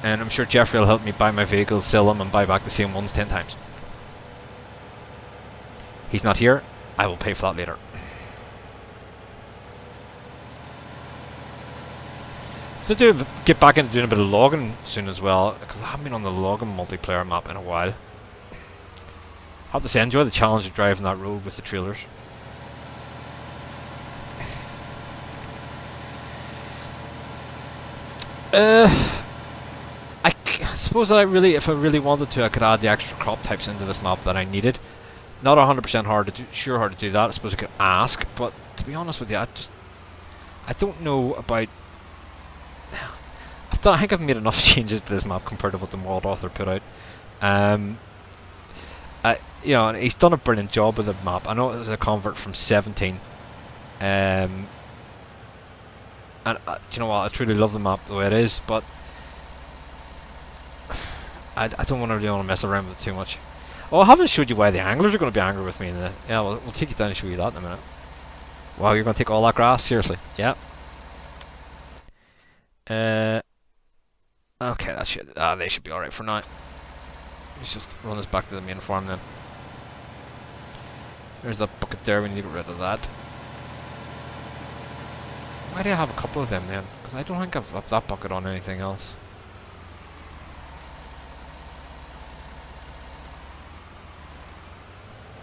And I'm sure Jeffrey will help me buy my vehicles, sell them, and buy back the same ones 10 times. He's not here. I will pay for that later. To get back into doing a bit of logging soon as well, because I haven't been on the logging multiplayer map in a while. I have to say, I enjoy the challenge of driving that road with the trailers. I suppose that if I really wanted to, I could add the extra crop types into this map that I needed. Not 100% hard to do that. I suppose I could ask, but to be honest with you, I don't know about. I think I've made enough changes to this map compared to what the mod author put out. You know, and he's done a brilliant job with the map. I know it's a convert from 17. And do you know what? I truly love the map the way it is, but I don't really want to mess around with it too much. Oh, I haven't showed you why the anglers are going to be angry with me. Yeah, we'll take you down and show you that in a minute. Wow, you're going to take all that grass? Seriously? Yeah. Okay, that should. They should be alright for now. Let's just run us back to the main farm then. There's that bucket there, we need to get rid of that. Why do I have a couple of them then? Because I don't think I've left that bucket on anything else.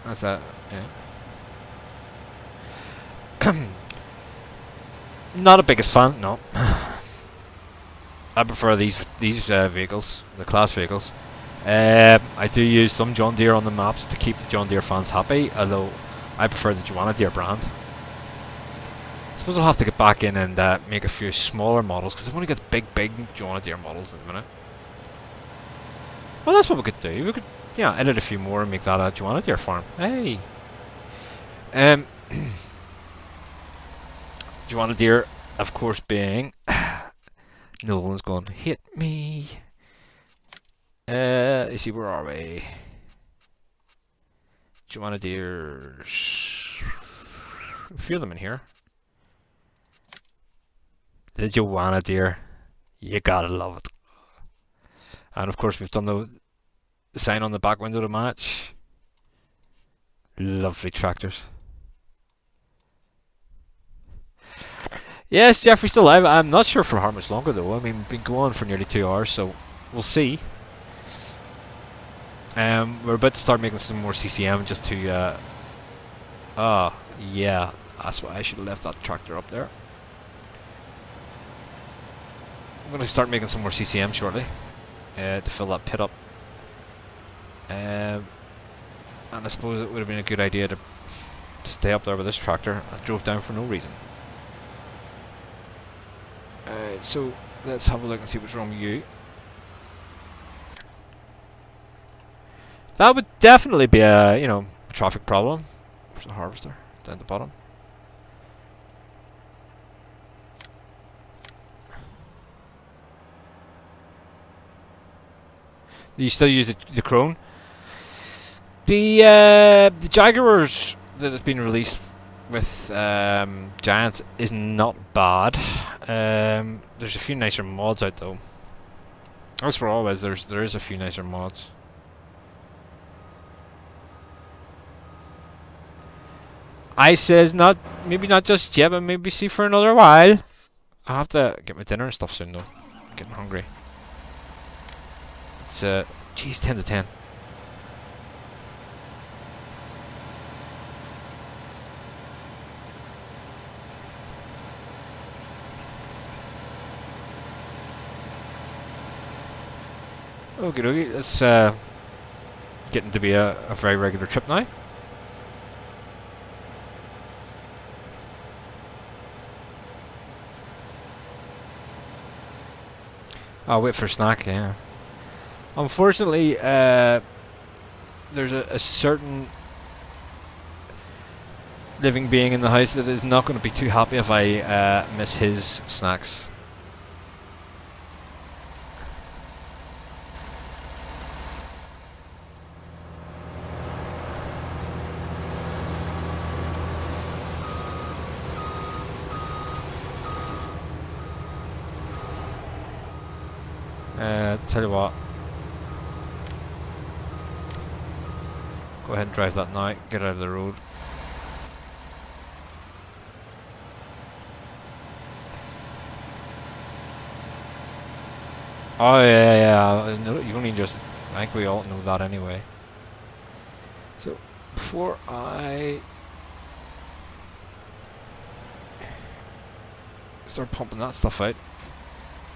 That's that. Yeah. Not the biggest fan, no. I prefer these vehicles, the class vehicles. I do use some John Deere on the maps to keep the John Deere fans happy, although I prefer the John Deere brand. I suppose I'll have to get back in and make a few smaller models, because I've only got big John Deere models at the minute. Well, that's what we could do. We could, yeah, edit a few more and make that a John Deere farm. Hey! John Deere, of course, being... Nolan's going to hit me. Let's see, where are we? Joanna Deere's. A few of them in here. The Joanna Deere. You gotta love it. And of course, we've done the sign on the back window to match. Lovely tractors. Yes, Jeffrey's still alive. I'm not sure for how much longer though. I mean, we've been going for nearly 2 hours, so we'll see. We're about to start making some more CCM just to yeah, that's why I should have left that tractor up there. I'm gonna start making some more CCM shortly to fill that pit up. And I suppose it would have been a good idea to stay up there with this tractor. I drove down for no reason. So let's have a look and see what's wrong with you. That would definitely be a, you know, a traffic problem. There's a harvester down the bottom. You still use the Crone? The Jaguars that has been released with Giants is not bad. There's a few nicer mods out though. As for always, there is a few nicer mods. I says maybe not just yet, but maybe see for another while. I have to get my dinner and stuff soon though. I'm getting hungry. It's geez, 10 to 10. Okie dokie, it's getting to be a very regular trip now. I'll wait for a snack, yeah. Unfortunately, there's a certain living being in the house that is not going to be too happy if I miss his snacks. Tell you what, go ahead and drive that now, get out of the road. Oh yeah, no, you've only just, I think we all know that anyway. So, before I start pumping that stuff out,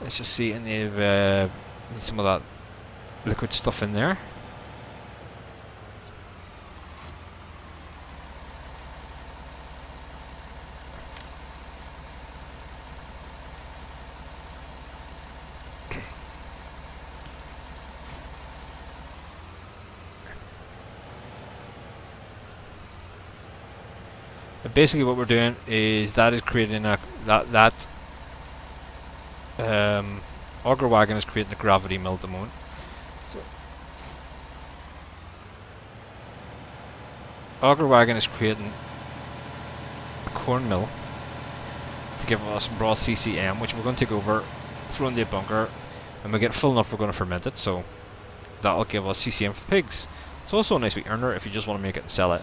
let's just see any of some of that liquid stuff in there. But basically what we're doing is that is creating a auger wagon is creating a gravity mill at the moment. So auger wagon is creating a corn mill to give us raw CCM, which we're going to take over, throw in the bunker, and we get full enough we're going to ferment it, so that'll give us CCM for the pigs. It's also a nice wee earner if you just want to make it and sell it.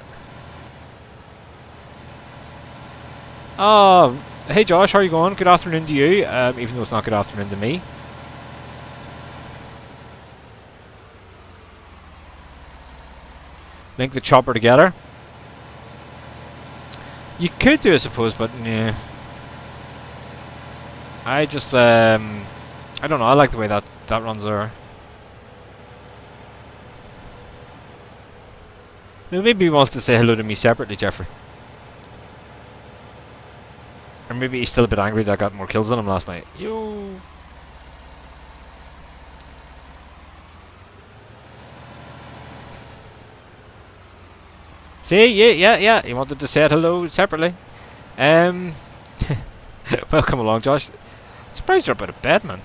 Hey Josh, how are you going? Good afternoon to you, even though it's not good afternoon to me. link the chopper together. You could do, I suppose, but nah. I just I don't know. I like the way that runs there. Maybe he wants to say hello to me separately, Jeffrey. Or maybe he's still a bit angry that I got more kills than him last night. Yo. See, yeah. He wanted to say hello separately. Welcome along, Josh. Surprised you're up out of bed, man.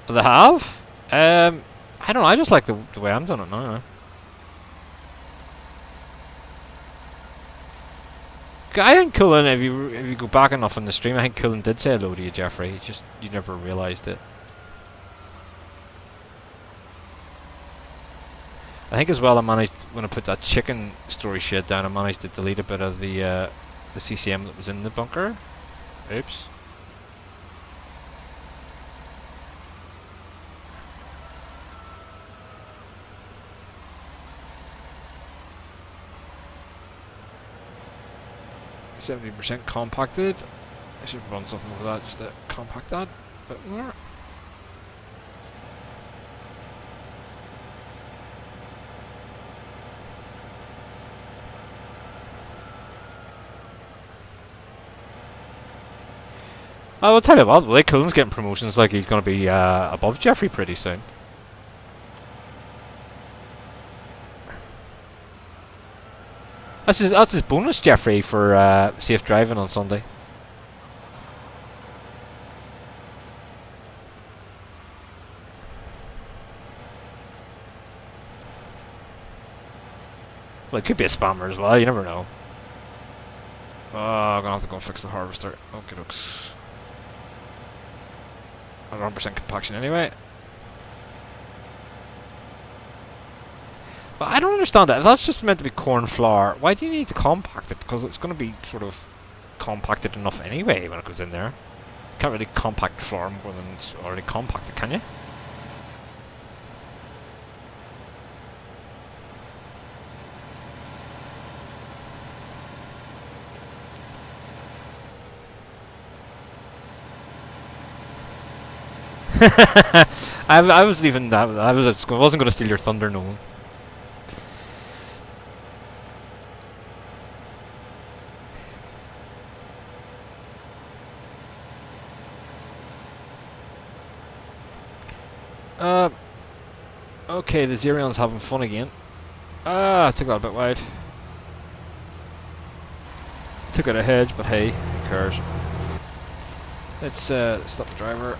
They have? I don't know. I just like the way I'm doing it now. I think Cullen, if you go back enough in the stream, I think Cullen did say hello to you, Jeffrey. It's just you never realised it. I think as well I managed, when I put that chicken story shit down, I managed to delete a bit of the CCM that was in the bunker. Oops. %70 compacted. I should run something over that just to compact that a bit more. I will tell you what, Blake Cullen's getting promotions like he's going to be above Jeffrey pretty soon. That's his bonus, Jeffrey, for safe driving on Sunday. Well, it could be a spammer as well, you never know. Oh, I'm going to have to go and fix the harvester. Okay, looks 100% compaction anyway. But I don't understand that. If that's just meant to be corn flour, why do you need to compact it? Because it's going to be sort of compacted enough anyway when it goes in there. You can't really compact flour more than it's already compacted, can you? I was leaving that. I wasn't going to steal your thunder, Nolan. Okay, the Xerion's having fun again. I took that a bit wide. Took out a hedge, but hey, who cares? Let's stop the driver.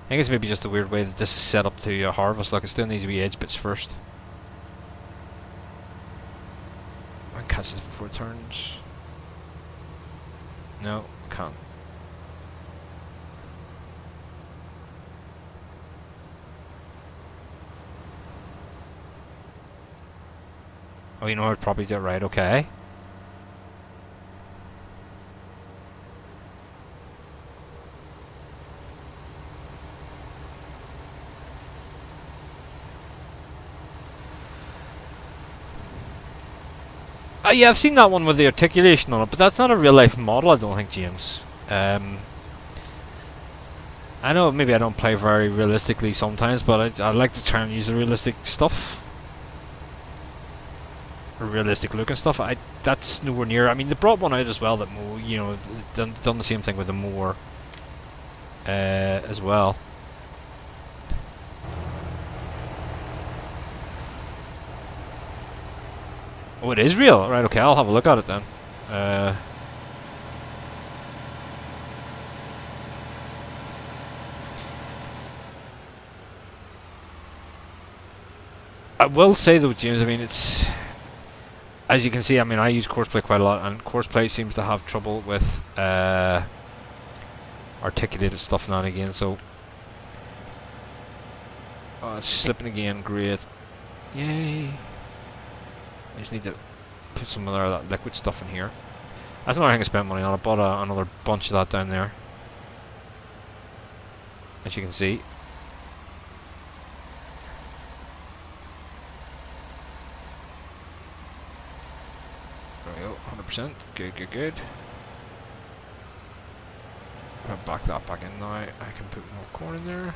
I think it's maybe just a weird way that this is set up to harvest. Like, it's doing these wee edge bits first. I can catch this before it turns. No, can't. Oh, you know, I'd probably do it right, okay. Yeah, I've seen that one with the articulation on it, but that's not a real life model, I don't think, James. I know maybe I don't play very realistically sometimes, but I like to try and use the realistic stuff. Or realistic looking stuff. That's nowhere near. I mean, they brought one out as well that done the same thing with the mower as well. Oh, it is real. Right, okay, I'll have a look at it then. I will say though, James, I mean, it's... As you can see, I mean, I use Courseplay quite a lot, and Courseplay seems to have trouble with articulated stuff now and again, so... Oh, it's slipping again, great. Yay! I just need to put some of that liquid stuff in here. That's another thing I spent money on. I bought another bunch of that down there, as you can see. There we go, 100%. Good, good, good. I'm gonna back that back in now. I can put more corn in there.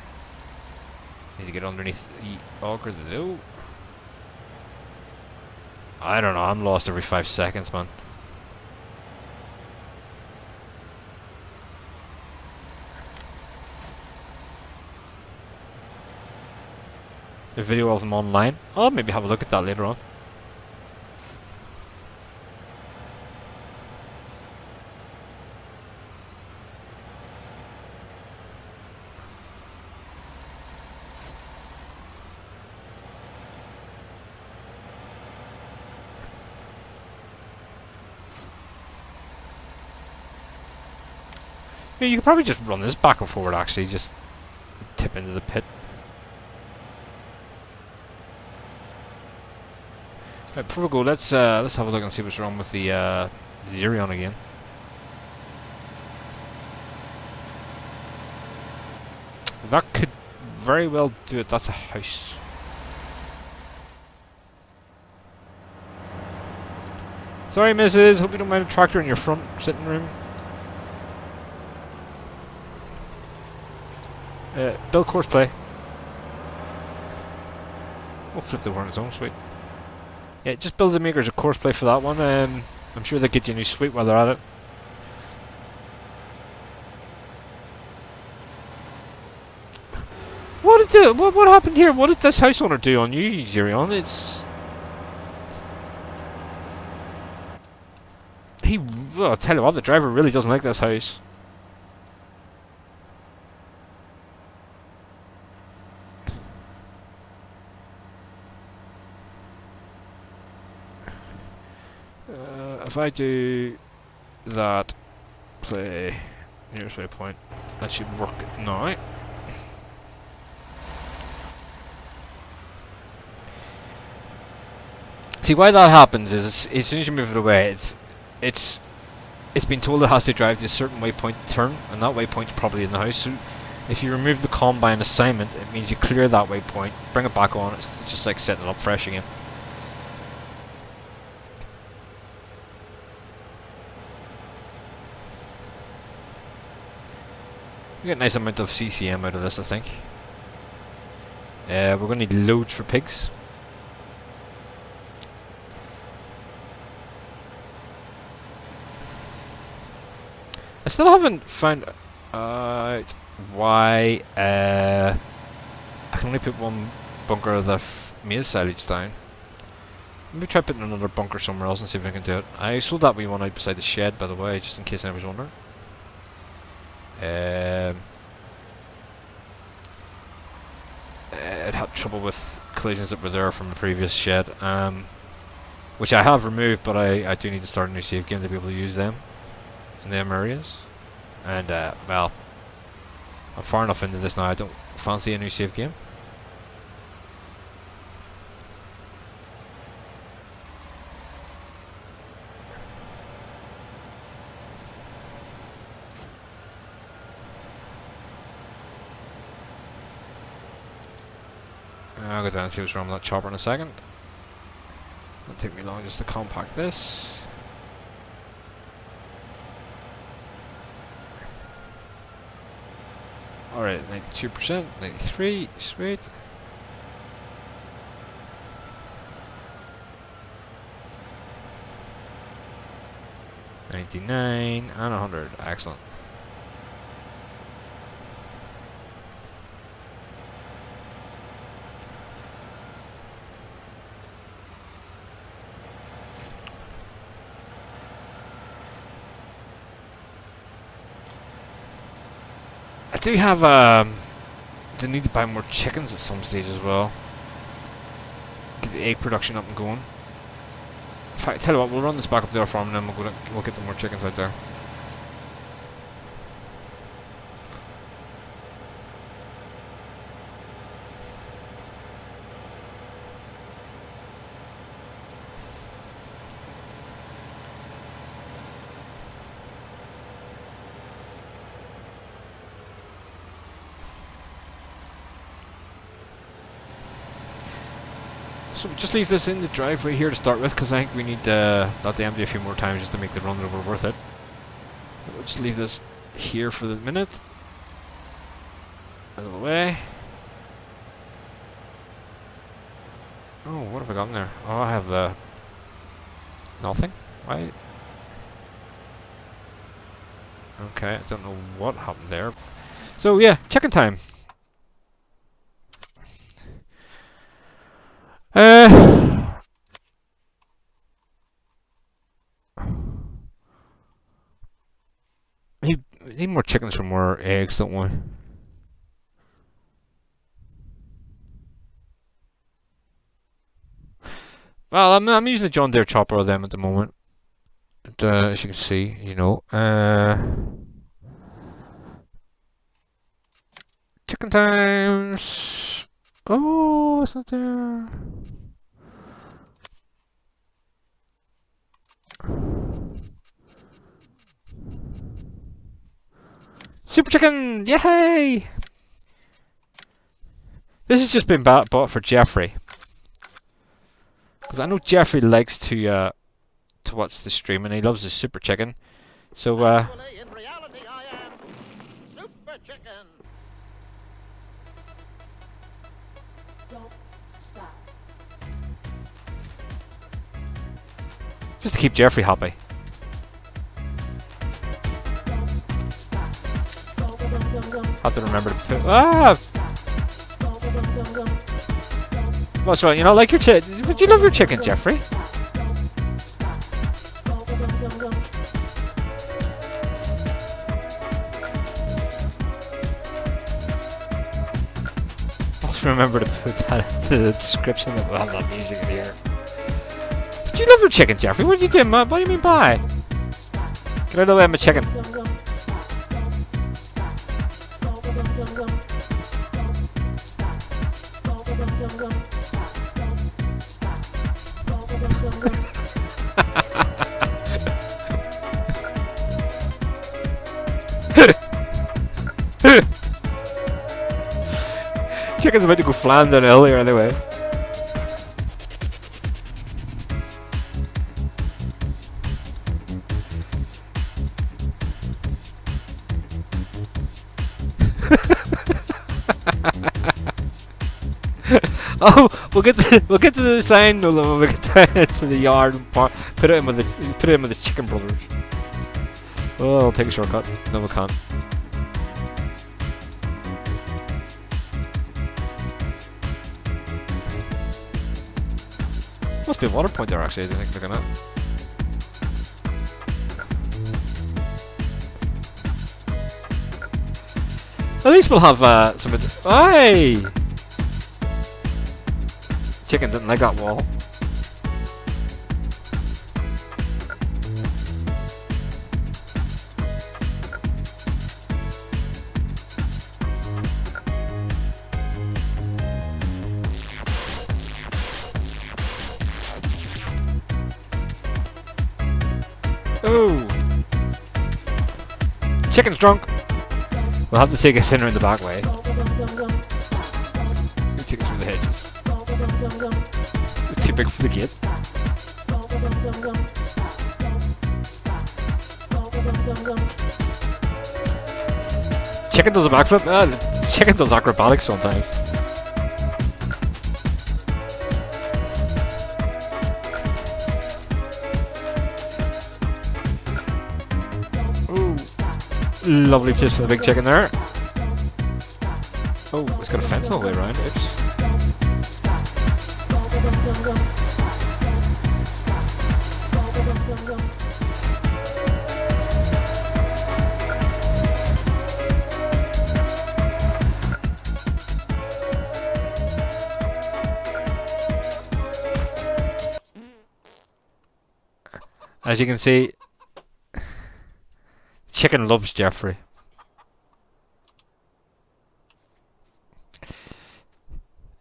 Need to get underneath the auger though. I don't know, I'm lost every 5 seconds, man. A video of them online. I'll maybe have a look at that later on. Yeah, you could probably just run this back and forward actually, just tip into the pit. Right, before we go, let's have a look and see what's wrong with the Zerion again. That could very well do it. That's a house. Sorry, missus. Hope you don't mind a tractor in your front sitting room. Build course play. Oh, flipped over on its own. Sweet. Yeah, just build the makers a course play for that one. I'm sure they'll get you a new suite while they're at it. What happened here? What did this house owner do on you, Zerion? Well, I'll tell you what, the driver really doesn't like this house. If I do that play nearest waypoint, that should work now. See, why that happens is as soon as you move it away, it's been told it has to drive to a certain waypoint to turn, and that waypoint's probably in the house. So if you remove the combine assignment, it means you clear that waypoint, bring it back on. It's just like setting it up fresh again. We get a nice amount of CCM out of this, I think. We're going to need loads for pigs. I still haven't found out why I can only put one bunker of the maize silage down. Maybe try putting another bunker somewhere else and see if I can do it. I sold that wee one out beside the shed, by the way, just in case anyone was wondering. It had trouble with collisions that were there from the previous shed, which I have removed, but I do need to start a new save game to be able to use them in them areas. And well, I'm far enough into this now, I don't fancy a new save game. I'll go down and see what's wrong with that chopper in a second. It'll take me long just to compact this. Alright, 92%, 93, sweet. $99 and 100, excellent. I do have they need to buy more chickens at some stage as well. Get the egg production up and going. In fact, tell you what, we'll run this back up to our farm and then we'll get the more chickens out there. So we'll just leave this in the driveway here to start with, because I think we need that to empty a few more times just to make the run over worth it. We'll just leave this here for the minute. Out of the way. Oh, what have I got in there? Oh, I have the... nothing? Why? Okay, I don't know what happened there. So yeah, check-in time. Need more chickens for more eggs, don't we? Well, I'm using the John Deere chopper of them at the moment. As you can see, you know. Chicken times. Oh, it's not there. Super chicken! Yay! This has just been bought for Jeffrey, because I know Jeffrey likes to watch the stream and he loves his super chicken. So Actually, in reality, I am super chicken. Don't stop. just to keep Jeffrey happy. Don't stop. Have to remember to put. Ah! What's wrong? You don't like your chicken? But you love your chicken, Jeffrey. Also remember to put that in the description that we'll have that music in here. But you love your chicken, Jeffrey. What are you doing, man? What do you mean by? Get out of the way of my chicken. Chicken's about to go flying down the hill here anyway. Oh, we'll get to the sign when we get down into the yard and put it in with the chicken brothers. Oh, I'll take a shortcut. No, we can't. Must be a water point there, actually, I think, looking at. At least we'll have some. Hey! Chicken didn't like that wall. Oh! Chicken's drunk! We'll have to take us in around the back way. We'll take it through the hedges. It's too big for the gate. Chicken does a backflip? Chicken does acrobatics sometimes. Lovely place for the big chicken there. Oh, it's got a fence all the way around. Oops. As you can see, chicken loves Jeffrey.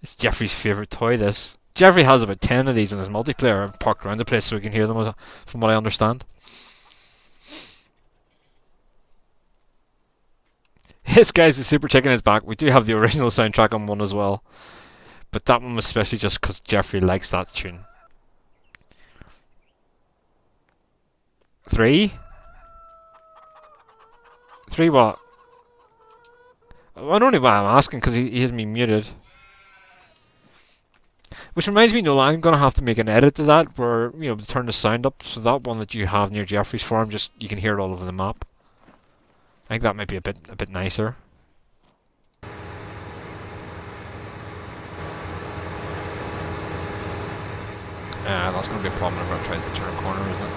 It's Jeffrey's favourite toy, this. Jeffrey has about 10 of these in his multiplayer and parked around the place so we can hear them, from what I understand. Yes, guys, the Super Chicken is back. We do have the original soundtrack on one as well. But that one was especially just because Jeffrey likes that tune. 3? 3 what? I don't know why I'm asking, because he has me muted. Which reminds me, Noel, I'm going to have to make an edit to that where, you know, turn the sound up so that one that you have near Jeffrey's farm, just you can hear it all over the map. I think that might be a bit nicer. That's going to be a problem whenever it tries to turn a corner, isn't it?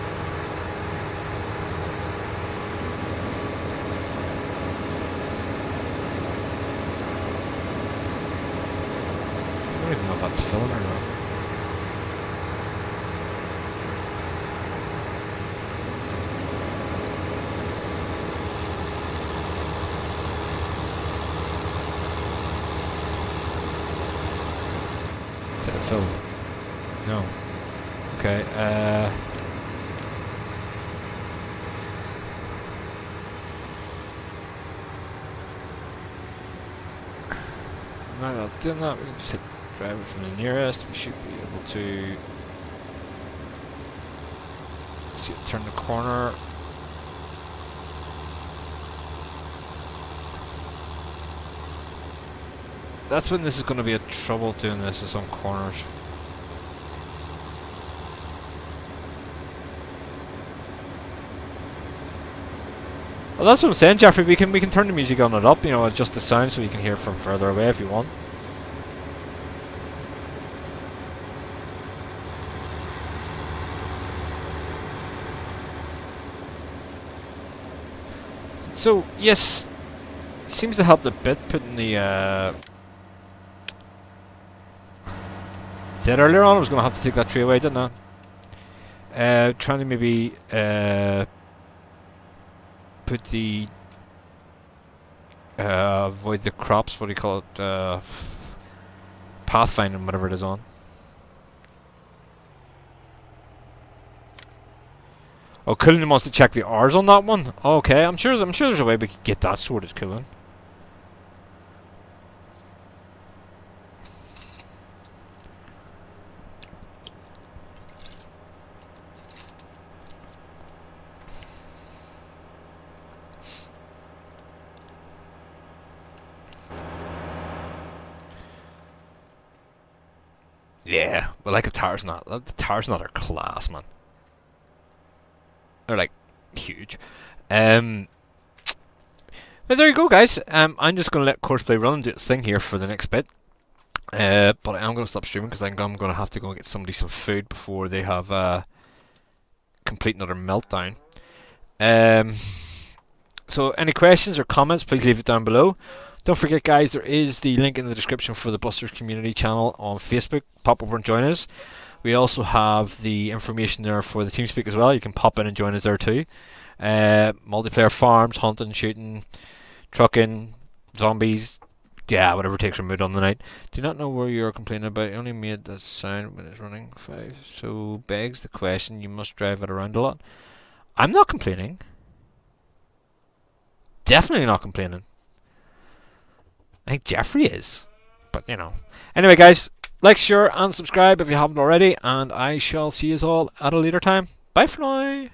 I don't even know if that's filling or not. Did it fill? No. Okay, now that's doing that, we can just hit drive it from the nearest. We should be able to see it turn the corner. That's when this is going to be a trouble doing this, is on corners. Well, that's what I'm saying, Jeffrey. We can turn the music on and up, you know, adjust the sound so you can hear it from further away if you want. So yes, it seems to help a bit putting the. Said earlier on I was going to have to take that tree away, didn't I? Trying to maybe put the avoid the crops. What do you call it? Pathfinding, whatever it is on. Oh, Cullen wants to check the R's on that one. Okay, I'm sure there's a way we could get that sorted, Cullen. Yeah, but like the tires not our class, man. They're like huge. But there you go, guys. I'm just gonna let Courseplay run and do its thing here for the next bit. But I am gonna stop streaming because I think I'm gonna have to go and get somebody some food before they have complete another meltdown. So any questions or comments, please leave it down below. Don't forget, guys, there is the link in the description for the Busters community channel on Facebook. Pop over and join us. We also have the information there for the TeamSpeak as well. You can pop in and join us there too. Multiplayer farms, hunting, shooting, trucking, zombies, yeah, whatever takes your mood on the night. Do not know where you're complaining about. It only made that sound when it's running 5. So begs the question, you must drive it around a lot. I'm not complaining. Definitely not complaining. I think Jeffrey is. But, you know. Anyway, guys, like, share, and subscribe if you haven't already. And I shall see you all at a later time. Bye for now.